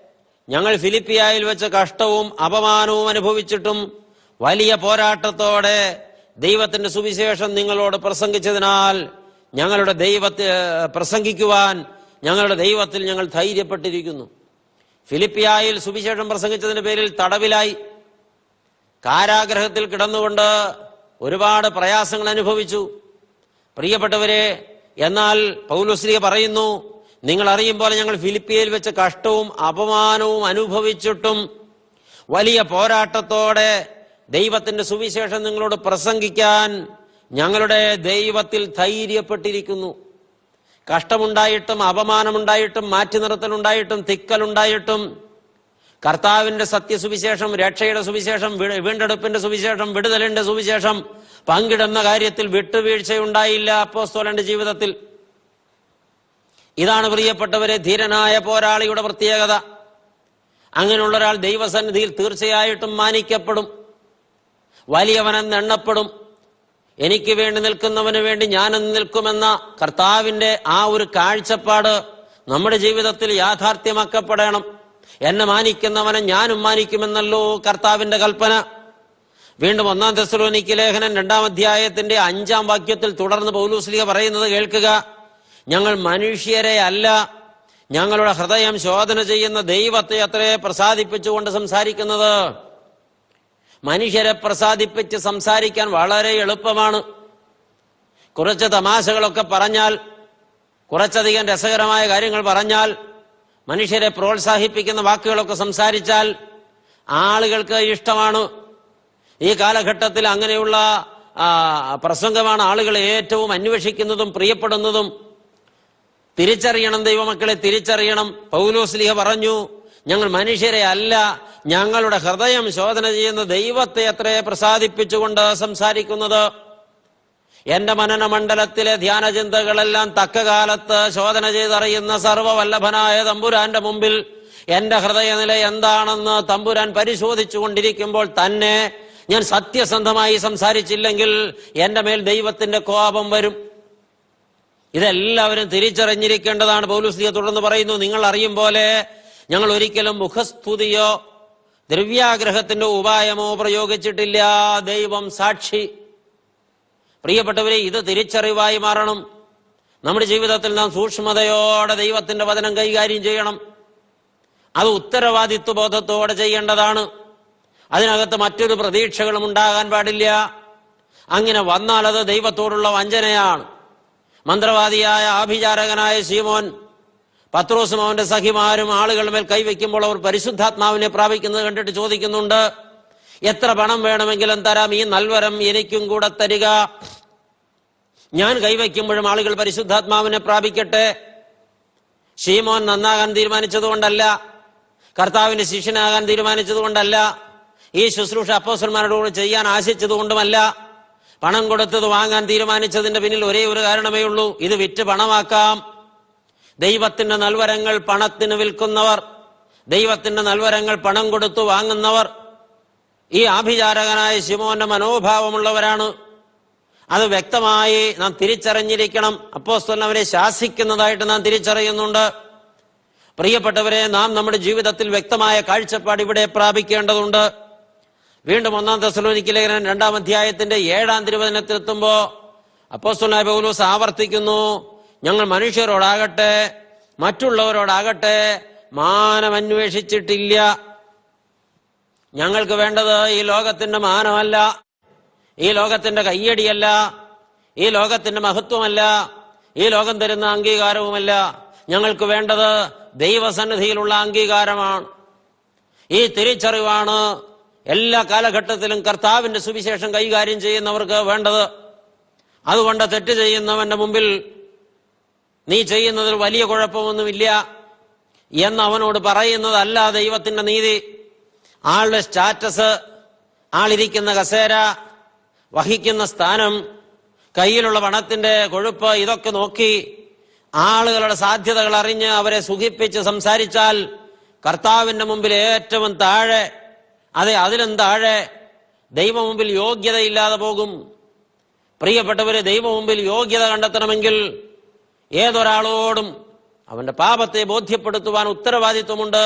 ഞങ്ങൾ ഫിലിപ്പിയായിൽ വെച്ച് കഷ്ടവും അപമാനവും അനുഭവിച്ചിട്ടും വലിയ പോരാട്ടത്തോടെ ദൈവത്തിന്റെ സുവിശേഷം നിങ്ങളോട് പ്രസംഗിച്ചതിനാൽ പ്രസംഗിക്കുവാൻ ഞങ്ങളുടെ ദൈവത്തിൽ ഞങ്ങൾ ധൈര്യപ്പെട്ടിരിക്കുന്നു. ഫിലിപ്പിയായിൽ സുവിശേഷം പ്രസംഗിച്ചതിന്റെ പേരിൽ തടവിലായി, കാരാഗ്രഹത്തിൽ കിടന്നുകൊണ്ട് ഒരുപാട് പ്രയാസങ്ങൾ അനുഭവിച്ചു. പ്രിയപ്പെട്ടവരെ, എന്നാൽ പൗലോസ് പറയുന്നു, നിങ്ങൾ അറിയും പോലെ ഞങ്ങൾ ഫിലിപ്പിയയിൽ വെച്ച് കഷ്ടവും അപമാനവും അനുഭവിച്ചിട്ടും വലിയ പോരാട്ടത്തോടെ ദൈവത്തിന്റെ സുവിശേഷം നിങ്ങളോട് പ്രസംഗിക്കാൻ ഞങ്ങളുടെ ദൈവത്തിൽ ധൈര്യപ്പെട്ടിരിക്കുന്നു. കഷ്ടമുണ്ടായിട്ടും അപമാനമുണ്ടായിട്ടും മാറ്റി നിർത്തലുണ്ടായിട്ടും തിക്കലുണ്ടായിട്ടും കർത്താവിന്റെ സത്യസുവിശേഷം, രക്ഷയുടെ സുവിശേഷം, വീണ്ടെടുപ്പിന്റെ സുവിശേഷം, വിടുതലിന്റെ സുവിശേഷം പങ്കിടുന്ന കാര്യത്തിൽ വിട്ടുവീഴ്ചയുണ്ടായില്ല അപ്പോസ്തലന്റെ ജീവിതത്തിൽ. ഇതാണ് പ്രിയപ്പെട്ടവരെ ധീരനായ പോരാളിയുടെ പ്രത്യേകത. അങ്ങനെയുള്ള ഒരാൾ ദൈവസന്നിധിയിൽ തീർച്ചയായിട്ടും മാനിക്കപ്പെടും, വലിയവനെന്ന് എണ്ണപ്പെടും. എനിക്ക് വേണ്ടി നിൽക്കുന്നവന് വേണ്ടി ഞാനെന്ന് നിൽക്കുമെന്ന കർത്താവിന്റെ ആ ഒരു കാഴ്ചപ്പാട് നമ്മുടെ ജീവിതത്തിൽ യാഥാർത്ഥ്യമാക്കപ്പെടണം. എന്നെ മാനിക്കുന്നവനെ ഞാനും മാനിക്കുമെന്നല്ലോ കർത്താവിന്റെ കൽപ്പന. വീണ്ടും 1 തെസ്സലോനിക്ക ലേഖനം 2-ാം അധ്യായത്തിന്റെ 5-ാം വാക്യത്തിൽ തുടർന്ന് പൗലോസ് ലീഹ പറയുന്നത് കേൾക്കുക. ഞങ്ങൾ മനുഷ്യരെ അല്ല, ഞങ്ങളുടെ ഹൃദയം ശോധന ചെയ്യുന്ന ദൈവത്തെ അത്രേ പ്രസാദിപ്പിച്ചുകൊണ്ട് സംസാരിക്കുന്നത്. മനുഷ്യരെ പ്രസാദിപ്പിച്ച് സംസാരിക്കാൻ വളരെ എളുപ്പമാണ്. കുറച്ച് തമാശകളൊക്കെ പറഞ്ഞാൽ, കുറച്ചധികം രസകരമായ കാര്യങ്ങൾ പറഞ്ഞാൽ, മനുഷ്യരെ പ്രോത്സാഹിപ്പിക്കുന്ന വാക്കുകളൊക്കെ സംസാരിച്ചാൽ ആളുകൾക്ക് ഇഷ്ടമാണ്. ഈ കാലഘട്ടത്തിൽ അങ്ങനെയുള്ള പ്രസംഗമാണ് ആളുകൾ ഏറ്റവും അന്വേഷിക്കുന്നതും പ്രിയപ്പെടുന്നതും. തിരിച്ചറിയണം, ദൈവമക്കളെ തിരിച്ചറിയണം. പൗലോസ്ലീഹ പറഞ്ഞു, ഞങ്ങൾ മനുഷ്യരെ അല്ല, ഞങ്ങളുടെ ഹൃദയം ശോധന ചെയ്യുന്ന ദൈവത്തെ അത്രേ പ്രസാദിപ്പിച്ചുകൊണ്ട് സംസാരിക്കുന്നത്. എന്റെ മനനമണ്ഡലത്തിലെ ധ്യാനചിന്തകളെല്ലാം തക്ക കാലത്ത് ശോധന ചെയ്തറിയുന്ന സർവവല്ലഭനായ തമ്പുരാന്റെ മുമ്പിൽ എന്റെ ഹൃദയനില എന്താണെന്ന് തമ്പുരാൻ പരിശോധിച്ചു കൊണ്ടിരിക്കുമ്പോൾ തന്നെ ഞാൻ സത്യസന്ധമായി സംസാരിച്ചില്ലെങ്കിൽ എന്റെ മേൽ ദൈവത്തിന്റെ കോപം വരും. ഇതെല്ലാവരും തിരിച്ചറിഞ്ഞിരിക്കേണ്ടതാണ്. പൗലോസ് തുടർന്ന് പറയുന്നു, നിങ്ങൾ അറിയും പോലെ ഞങ്ങൾ ഒരിക്കലും മുഖസ്തുതിയോ ദ്രവ്യാഗ്രഹത്തിന്റെ ഉപായമോ പ്രയോഗിച്ചിട്ടില്ല, ദൈവം സാക്ഷി. പ്രിയപ്പെട്ടവരെ, ഇത് തിരിച്ചറിവായി മാറണം. നമ്മുടെ ജീവിതത്തിൽ നാം സൂക്ഷ്മതയോടെ ദൈവത്തിന്റെ വചനം കൈകാര്യം ചെയ്യണം. അത് ഉത്തരവാദിത്വ ബോധത്തോടെ ചെയ്യേണ്ടതാണ്. അതിനകത്ത് മറ്റൊരു പ്രതീക്ഷകളും ഉണ്ടാകാൻ പാടില്ല. അങ്ങനെ വന്നാൽ അത് ദൈവത്തോടുള്ള വഞ്ചനയാണ്. മന്ത്രവാദിയായ ആഭിചാരകനായ ശീമോൻ പത്രോസും അവന്റെ സഖിമാരും ആളുകളുടെ മേൽ കൈവയ്ക്കുമ്പോൾ അവർ പരിശുദ്ധാത്മാവിനെ പ്രാപിക്കുന്നത് കണ്ടിട്ട് ചോദിക്കുന്നുണ്ട്, എത്ര പണം വേണമെങ്കിലും തരാം, ഈ നൽവരം എനിക്കും കൂടെ തരിക. ഞാൻ കൈവയ്ക്കുമ്പോഴും ആളുകൾ പരിശുദ്ധാത്മാവിനെ പ്രാപിക്കട്ടെ. ശീമോൻ നന്നാകാൻ തീരുമാനിച്ചതുകൊണ്ടല്ല, കർത്താവിന്റെ ശിഷ്യനാകാൻ തീരുമാനിച്ചതുകൊണ്ടല്ല, ഈ ശുശ്രൂഷ അപ്പോസ്തലന്മാരോട് ചെയ്യാൻ ആശിച്ചതുകൊണ്ടുമല്ല, പണം കൊടുത്തത് വാങ്ങാൻ തീരുമാനിച്ചതിന്റെ പിന്നിൽ ഒരേ ഒരു കാരണമേ ഉള്ളൂ, ഇത് വിറ്റ് പണമാക്കാം. ദൈവത്തിന്റെ നൽവരങ്ങൾ പണത്തിന് വിൽക്കുന്നവർ, ദൈവത്തിന്റെ നൽവരങ്ങൾ പണം കൊടുത്തു വാങ്ങുന്നവർ ഈ ആഭിചാരകനായ ശിമോന്റെ മനോഭാവമുള്ളവരാണ്. അത് വ്യക്തമായി നാം തിരിച്ചറിഞ്ഞിരിക്കണം. അപ്പോസ്തലൻ അവരെ ശാസിക്കുന്നതായിട്ട് നാം തിരിച്ചറിയുന്നുണ്ട്. പ്രിയപ്പെട്ടവരെ, നാം നമ്മുടെ ജീവിതത്തിൽ വ്യക്തമായ കാഴ്ചപ്പാട് ഇവിടെ പ്രാപിക്കേണ്ടതുണ്ട്. വീണ്ടും 1 തെസ്സലോനിക്ക ലേഖനം 2-ാം അധ്യായത്തിന്റെ 7-ാം തിരുവചനത്തിലെത്തുമ്പോ അപ്പോസ്തലനായ പൗലോസ് ആവർത്തിക്കുന്നു, ഞങ്ങൾ മനുഷ്യരോടാകട്ടെ മറ്റുള്ളവരോടാകട്ടെ മാനം അന്വേഷിച്ചിട്ടില്ല. ഞങ്ങൾക്ക് വേണ്ടത് ഈ ലോകത്തിന്റെ മാനമല്ല, ഈ ലോകത്തിന്റെ കയ്യടിയല്ല, ഈ ലോകത്തിന്റെ മഹത്വമല്ല, ഈ ലോകം തരുന്ന അംഗീകാരവുമല്ല. ഞങ്ങൾക്ക് വേണ്ടത് ദൈവസന്നിധിയിലുള്ള അംഗീകാരമാണ്. ഈ തിരിച്ചറിവാണ് എല്ലാ കാലഘട്ടത്തിലും കർത്താവിന്റെ സുവിശേഷം കൈകാര്യം ചെയ്യുന്നവർക്ക് വേണ്ടത്. അതുകൊണ്ട് തെറ്റ് ചെയ്യുന്നവന്റെ മുമ്പിൽ നീ ചെയ്യുന്നതിൽ വലിയ കുഴപ്പമൊന്നുമില്ല എന്ന് അവനോട് പറയുന്നതല്ല ദൈവത്തിന്റെ നീതി. ആളുടെ സ്റ്റാറ്റസ്, ആളിരിക്കുന്ന കസേര, വഹിക്കുന്ന സ്ഥാനം, കയ്യിലുള്ള പണത്തിന്റെ കൊഴുപ്പ്, ഇതൊക്കെ നോക്കി ആളുകളുടെ സാധ്യതകൾ അറിഞ്ഞ് അവരെ സുഖിപ്പിച്ച് സംസാരിച്ചാൽ കർത്താവിന്റെ മുമ്പിൽ ഏറ്റവും താഴെ, അതെ അതിലും താഴെ ദൈവ മുമ്പിൽ യോഗ്യതയില്ലാതെ പോകും. പ്രിയപ്പെട്ടവരെ, ദൈവ മുമ്പിൽ യോഗ്യത കണ്ടെത്തണമെങ്കിൽ ഏതൊരാളോടും അവന്റെ പാപത്തെ ബോധ്യപ്പെടുത്തുവാൻ ഉത്തരവാദിത്വമുണ്ട്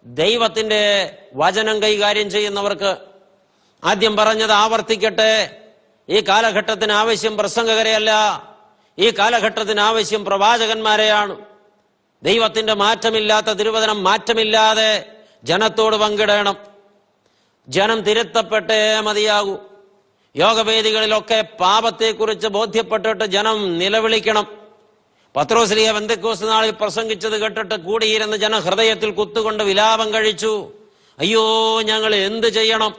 ദൈവത്തിന്റെ വചനം കൈകാര്യം ചെയ്യുന്നവർക്ക്. ആദ്യം പറഞ്ഞത് ആവർത്തിക്കട്ടെ, ഈ കാലഘട്ടത്തിന് ആവശ്യം പ്രസംഗകരെയല്ല, ഈ കാലഘട്ടത്തിന് ആവശ്യം പ്രവാചകന്മാരെയാണ്. ദൈവത്തിന്റെ മാറ്റമില്ലാത്ത തിരുവചനം മാറ്റമില്ലാതെ ജനത്തോട് പങ്കിടണം. ജനം തിരുത്തപ്പെട്ടേ മതിയാകൂ. യോഗവേദികളിലൊക്കെ പാപത്തെക്കുറിച്ച് ബോധ്യപ്പെട്ടിട്ട് ജനം നിലവിളിക്കണം. പത്രോസ്ലീഹ പെന്തക്കോസ്ത് നാളിൽ പ്രസംഗിച്ചത് കേട്ടിട്ട് കൂടിയിരുന്ന ജനം ഹൃദയത്തിൽ കുത്തുകൊണ്ട് വിലാപം കഴിച്ചു, അയ്യോ ഞങ്ങൾ എന്ത് ചെയ്യണം.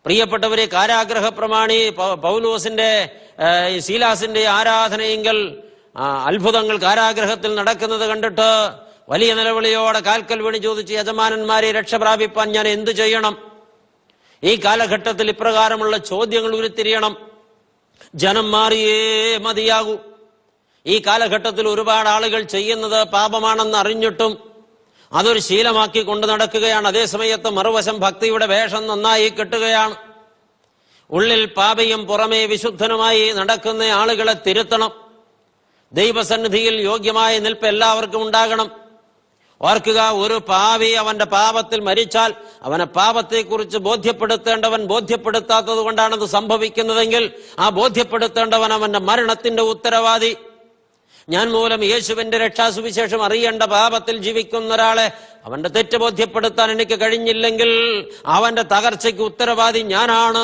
പ്രിയപ്പെട്ടവരെ, കാരാഗ്രഹ പ്രമാണി പൗലോസിന്റെ ശീലാസിന്റെ ആരാധനയെങ്കിൽ അത്ഭുതങ്ങൾ കാരാഗ്രഹത്തിൽ നടക്കുന്നത് കണ്ടിട്ട് വലിയ നിലവിളിയോടെ കാൽക്കൽ വീണി ചോദിച്ച്, യജമാനന്മാരെ രക്ഷ പ്രാപിപ്പാൻ ഞാൻ എന്തു ചെയ്യണം? ഈ കാലഘട്ടത്തിൽ ഇപ്രകാരമുള്ള ചോദ്യങ്ങൾ ഉരുത്തിരിയണം. ജനം മാറിയേ മതിയാകൂ. ഈ കാലഘട്ടത്തിൽ ഒരുപാട് ആളുകൾ ചെയ്യുന്നത് പാപമാണെന്ന് അറിഞ്ഞിട്ടും അതൊരു ശീലമാക്കി കൊണ്ട് നടക്കുകയാണ്. അതേസമയത്ത് മറുവശം ഭക്തിയുടെ വേഷം നന്നായി കെട്ടുകയാണ്. ഉള്ളിൽ പാപിയും പുറമേ വിശുദ്ധനുമായി നടക്കുന്ന ആളുകളെ തിരുത്തണം. ദൈവസന്നിധിയിൽ യോഗ്യമായ നിൽപ്പ് എല്ലാവർക്കും ഉണ്ടാകണം. ഓർക്കുക, ഒരു പാപി അവന്റെ പാപത്തിൽ മരിച്ചാൽ അവനെ പാപത്തെക്കുറിച്ച് ബോധ്യപ്പെടുത്തേണ്ടവൻ ബോധ്യപ്പെടുത്താത്തത് കൊണ്ടാണത് സംഭവിക്കുന്നതെങ്കിൽ ആ ബോധ്യപ്പെടുത്തേണ്ടവൻ അവന്റെ മരണത്തിന്റെ ഉത്തരവാദി. ഞാൻ മൂലം യേശുവിന്റെ രക്ഷാസുവിശേഷം അറിയേണ്ട പാപത്തിൽ ജീവിക്കുന്ന ഒരാളെ അവന്റെ തെറ്റ് ബോധ്യപ്പെടുത്താൻ എനിക്ക് കഴിഞ്ഞില്ലെങ്കിൽ അവന്റെ തകർച്ചയ്ക്ക് ഉത്തരവാദി ഞാനാണ്.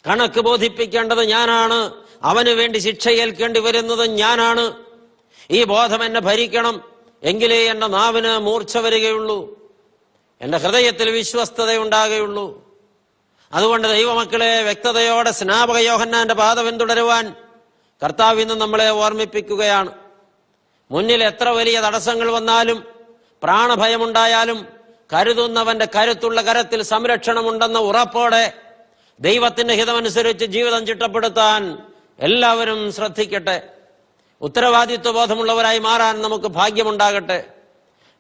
കണക്ക് ബോധിപ്പിക്കേണ്ടത് ഞാനാണ്. അവന് വേണ്ടി ശിക്ഷയേൽക്കേണ്ടി വരുന്നത് ഞാനാണ്. ഈ ബോധം എന്നെ ഭരിക്കണം. എങ്കിലേ എന്റെ നാവിന് മൂർച്ച വരികയുള്ളൂ, എന്റെ ഹൃദയത്തിൽ വിശ്വസ്തതയുണ്ടാകുകയുള്ളൂ. അതുകൊണ്ട് ദൈവമക്കളെ, വ്യക്തതയോടെ സ്നാപക യോഹന്നാന്റെ പാത പിന്തുടരുവാൻ കർത്താവ് ഇന്ന് നമ്മളെ ഓർമ്മിപ്പിക്കുകയാണ്. മുന്നിൽ എത്ര വലിയ തടസ്സങ്ങൾ വന്നാലും, പ്രാണഭയമുണ്ടായാലും, കരുതുന്നവന്റെ കരുത്തുള്ള കരത്തിൽ സംരക്ഷണമുണ്ടെന്ന ഉറപ്പോടെ ദൈവത്തിന്റെ ഹിതമനുസരിച്ച് ജീവിതം ചിട്ടപ്പെടുത്താൻ എല്ലാവരും ശ്രദ്ധിക്കട്ടെ. ഉത്തരവാദിത്വ ബോധമുള്ളവരായി മാറാൻ നമുക്ക് ഭാഗ്യമുണ്ടാകട്ടെ.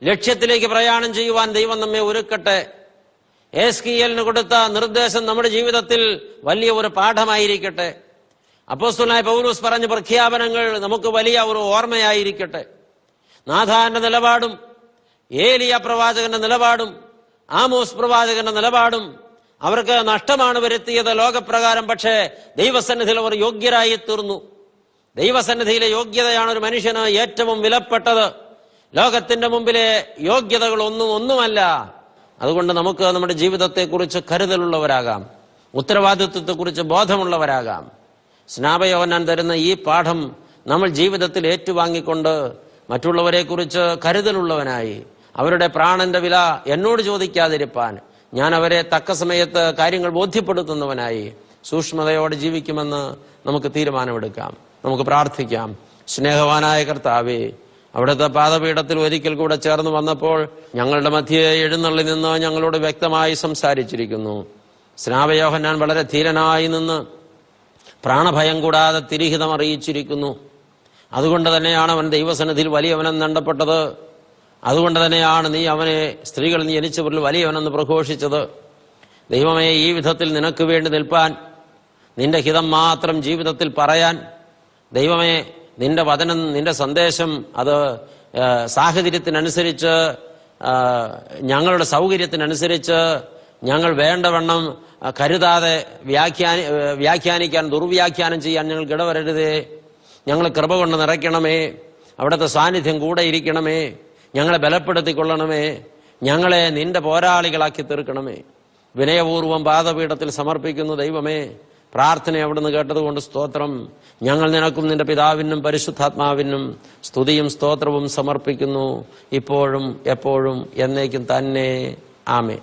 ലക്ഷ്യത്തിലേക്ക് പ്രയാണം ചെയ്യുവാൻ ദൈവം നമ്മെ ഒരുക്കട്ടെ. എസ്കീയലിന് കൊടുത്ത നിർദ്ദേശം നമ്മുടെ ജീവിതത്തിൽ വലിയ ഒരു പാഠമായിരിക്കട്ടെ. അപ്പോസ്തലനായ പൗലോസ് പറഞ്ഞ പ്രഖ്യാപനങ്ങൾ നമുക്ക് വലിയ ഒരു ഓർമ്മയായിരിക്കട്ടെ. നാഥാന്റെ നിലപാടും ഏലിയ പ്രവാചകന്റെ നിലപാടും ആമോസ് പ്രവാചകന്റെ നിലപാടും അവർക്ക് നഷ്ടമാണ് വരുത്തിയത് ലോകപ്രകാരം. പക്ഷേ ദൈവസന്നിധിയിൽ അവർ യോഗ്യരായി തീർന്നു. ദൈവസന്നിധിയിലെ യോഗ്യതയാണ് ഒരു മനുഷ്യന് ഏറ്റവും വിലപ്പെട്ടത്. ലോകത്തിന്റെ മുമ്പിലെ യോഗ്യതകൾ ഒന്നുമല്ല. അതുകൊണ്ട് നമുക്ക് നമ്മുടെ ജീവിതത്തെക്കുറിച്ച് കരുതലുള്ളവരാകാം, ഉത്തരവാദിത്വത്തെക്കുറിച്ച് ബോധമുള്ളവരാകാം. സ്നാപക യോഹന്നാൻ തരുന്ന ഈ പാഠം നമ്മൾ ജീവിതത്തിൽ ഏറ്റുവാങ്ങിക്കൊണ്ട് മറ്റുള്ളവരെ കുറിച്ച് കരുതലുള്ളവനായി, അവരുടെ പ്രാണന്റെ വില എന്നോട് ചോദിക്കാതിരിപ്പാൻ ഞാൻ അവരെ തക്ക സമയത്ത് കാര്യങ്ങൾ ബോധ്യപ്പെടുത്തുന്നവനായി സൂക്ഷ്മതയോടെ ജീവിക്കുമെന്ന് നമുക്ക് തീരുമാനമെടുക്കാം. നമുക്ക് പ്രാർത്ഥിക്കാം. സ്നേഹവാനായ കർത്താവേ, അവിടുത്തെ പാദപീഠത്തിൽ ഒരിക്കൽ കൂടെ ചേർന്ന് വന്നപ്പോൾ ഞങ്ങളുടെ മധ്യേ എഴുന്നള്ളി നിന്ന് ഞങ്ങളോട് വ്യക്തമായി സംസാരിച്ചിരിക്കുന്നു. സ്നാപക യോഹന്നാൻ വളരെ ധീരനായി നിന്ന് പ്രാണഭയം കൂടാതെ തിരിഹിതം അറിയിച്ചിരിക്കുന്നു. അതുകൊണ്ട് തന്നെയാണ് അവൻ ദൈവസന്നിധിയിൽ വലിയവനെന്ന് നണ്ടപ്പെട്ടത്. അതുകൊണ്ട് തന്നെയാണ് നീ അവനെ സ്ത്രീകൾ നീ ജനിച്ചവരിൽ വലിയവനെന്ന് പ്രഘോഷിച്ചത്. ദൈവമേ, ഈ വിധത്തിൽ നിനക്ക് വേണ്ടി നിൽപ്പാൻ, നിന്റെ ഹിതം മാത്രം ജീവിതത്തിൽ പറയാൻ, ദൈവമേ, നിന്റെ വചനം, നിന്റെ സന്ദേശം അത് സാഹചര്യത്തിനനുസരിച്ച്, ഞങ്ങളുടെ സൗകര്യത്തിനനുസരിച്ച് ഞങ്ങൾ വേണ്ടവണ്ണം കരുതാതെ വ്യാഖ്യാനിക്കാൻ, ദുർവ്യാഖ്യാനം ചെയ്യാൻ ഞങ്ങൾക്ക് ഇടവരരുതേ. ഞങ്ങൾ കൃപ കൊണ്ട് നിറയ്ക്കണമേ. അവിടുത്തെ സാന്നിധ്യം കൂടെ ഇരിക്കണമേ. ഞങ്ങളെ ബലപ്പെടുത്തിക്കൊള്ളണമേ. ഞങ്ങളെ നിന്റെ പോരാളികളാക്കി തീർക്കണമേ. വിനയപൂർവം പാദപീഠത്തിൽ സമർപ്പിക്കുന്നു ദൈവമേ. പ്രാർത്ഥന അവിടുന്ന് കേട്ടതുകൊണ്ട് സ്തോത്രം. ഞങ്ങൾ നിനക്കും നിന്റെ പിതാവിനും പരിശുദ്ധാത്മാവിനും സ്തുതിയും സ്തോത്രവും സമർപ്പിക്കുന്നു, ഇപ്പോഴും എപ്പോഴും എന്നേക്കും തന്നെ. ആമേൻ.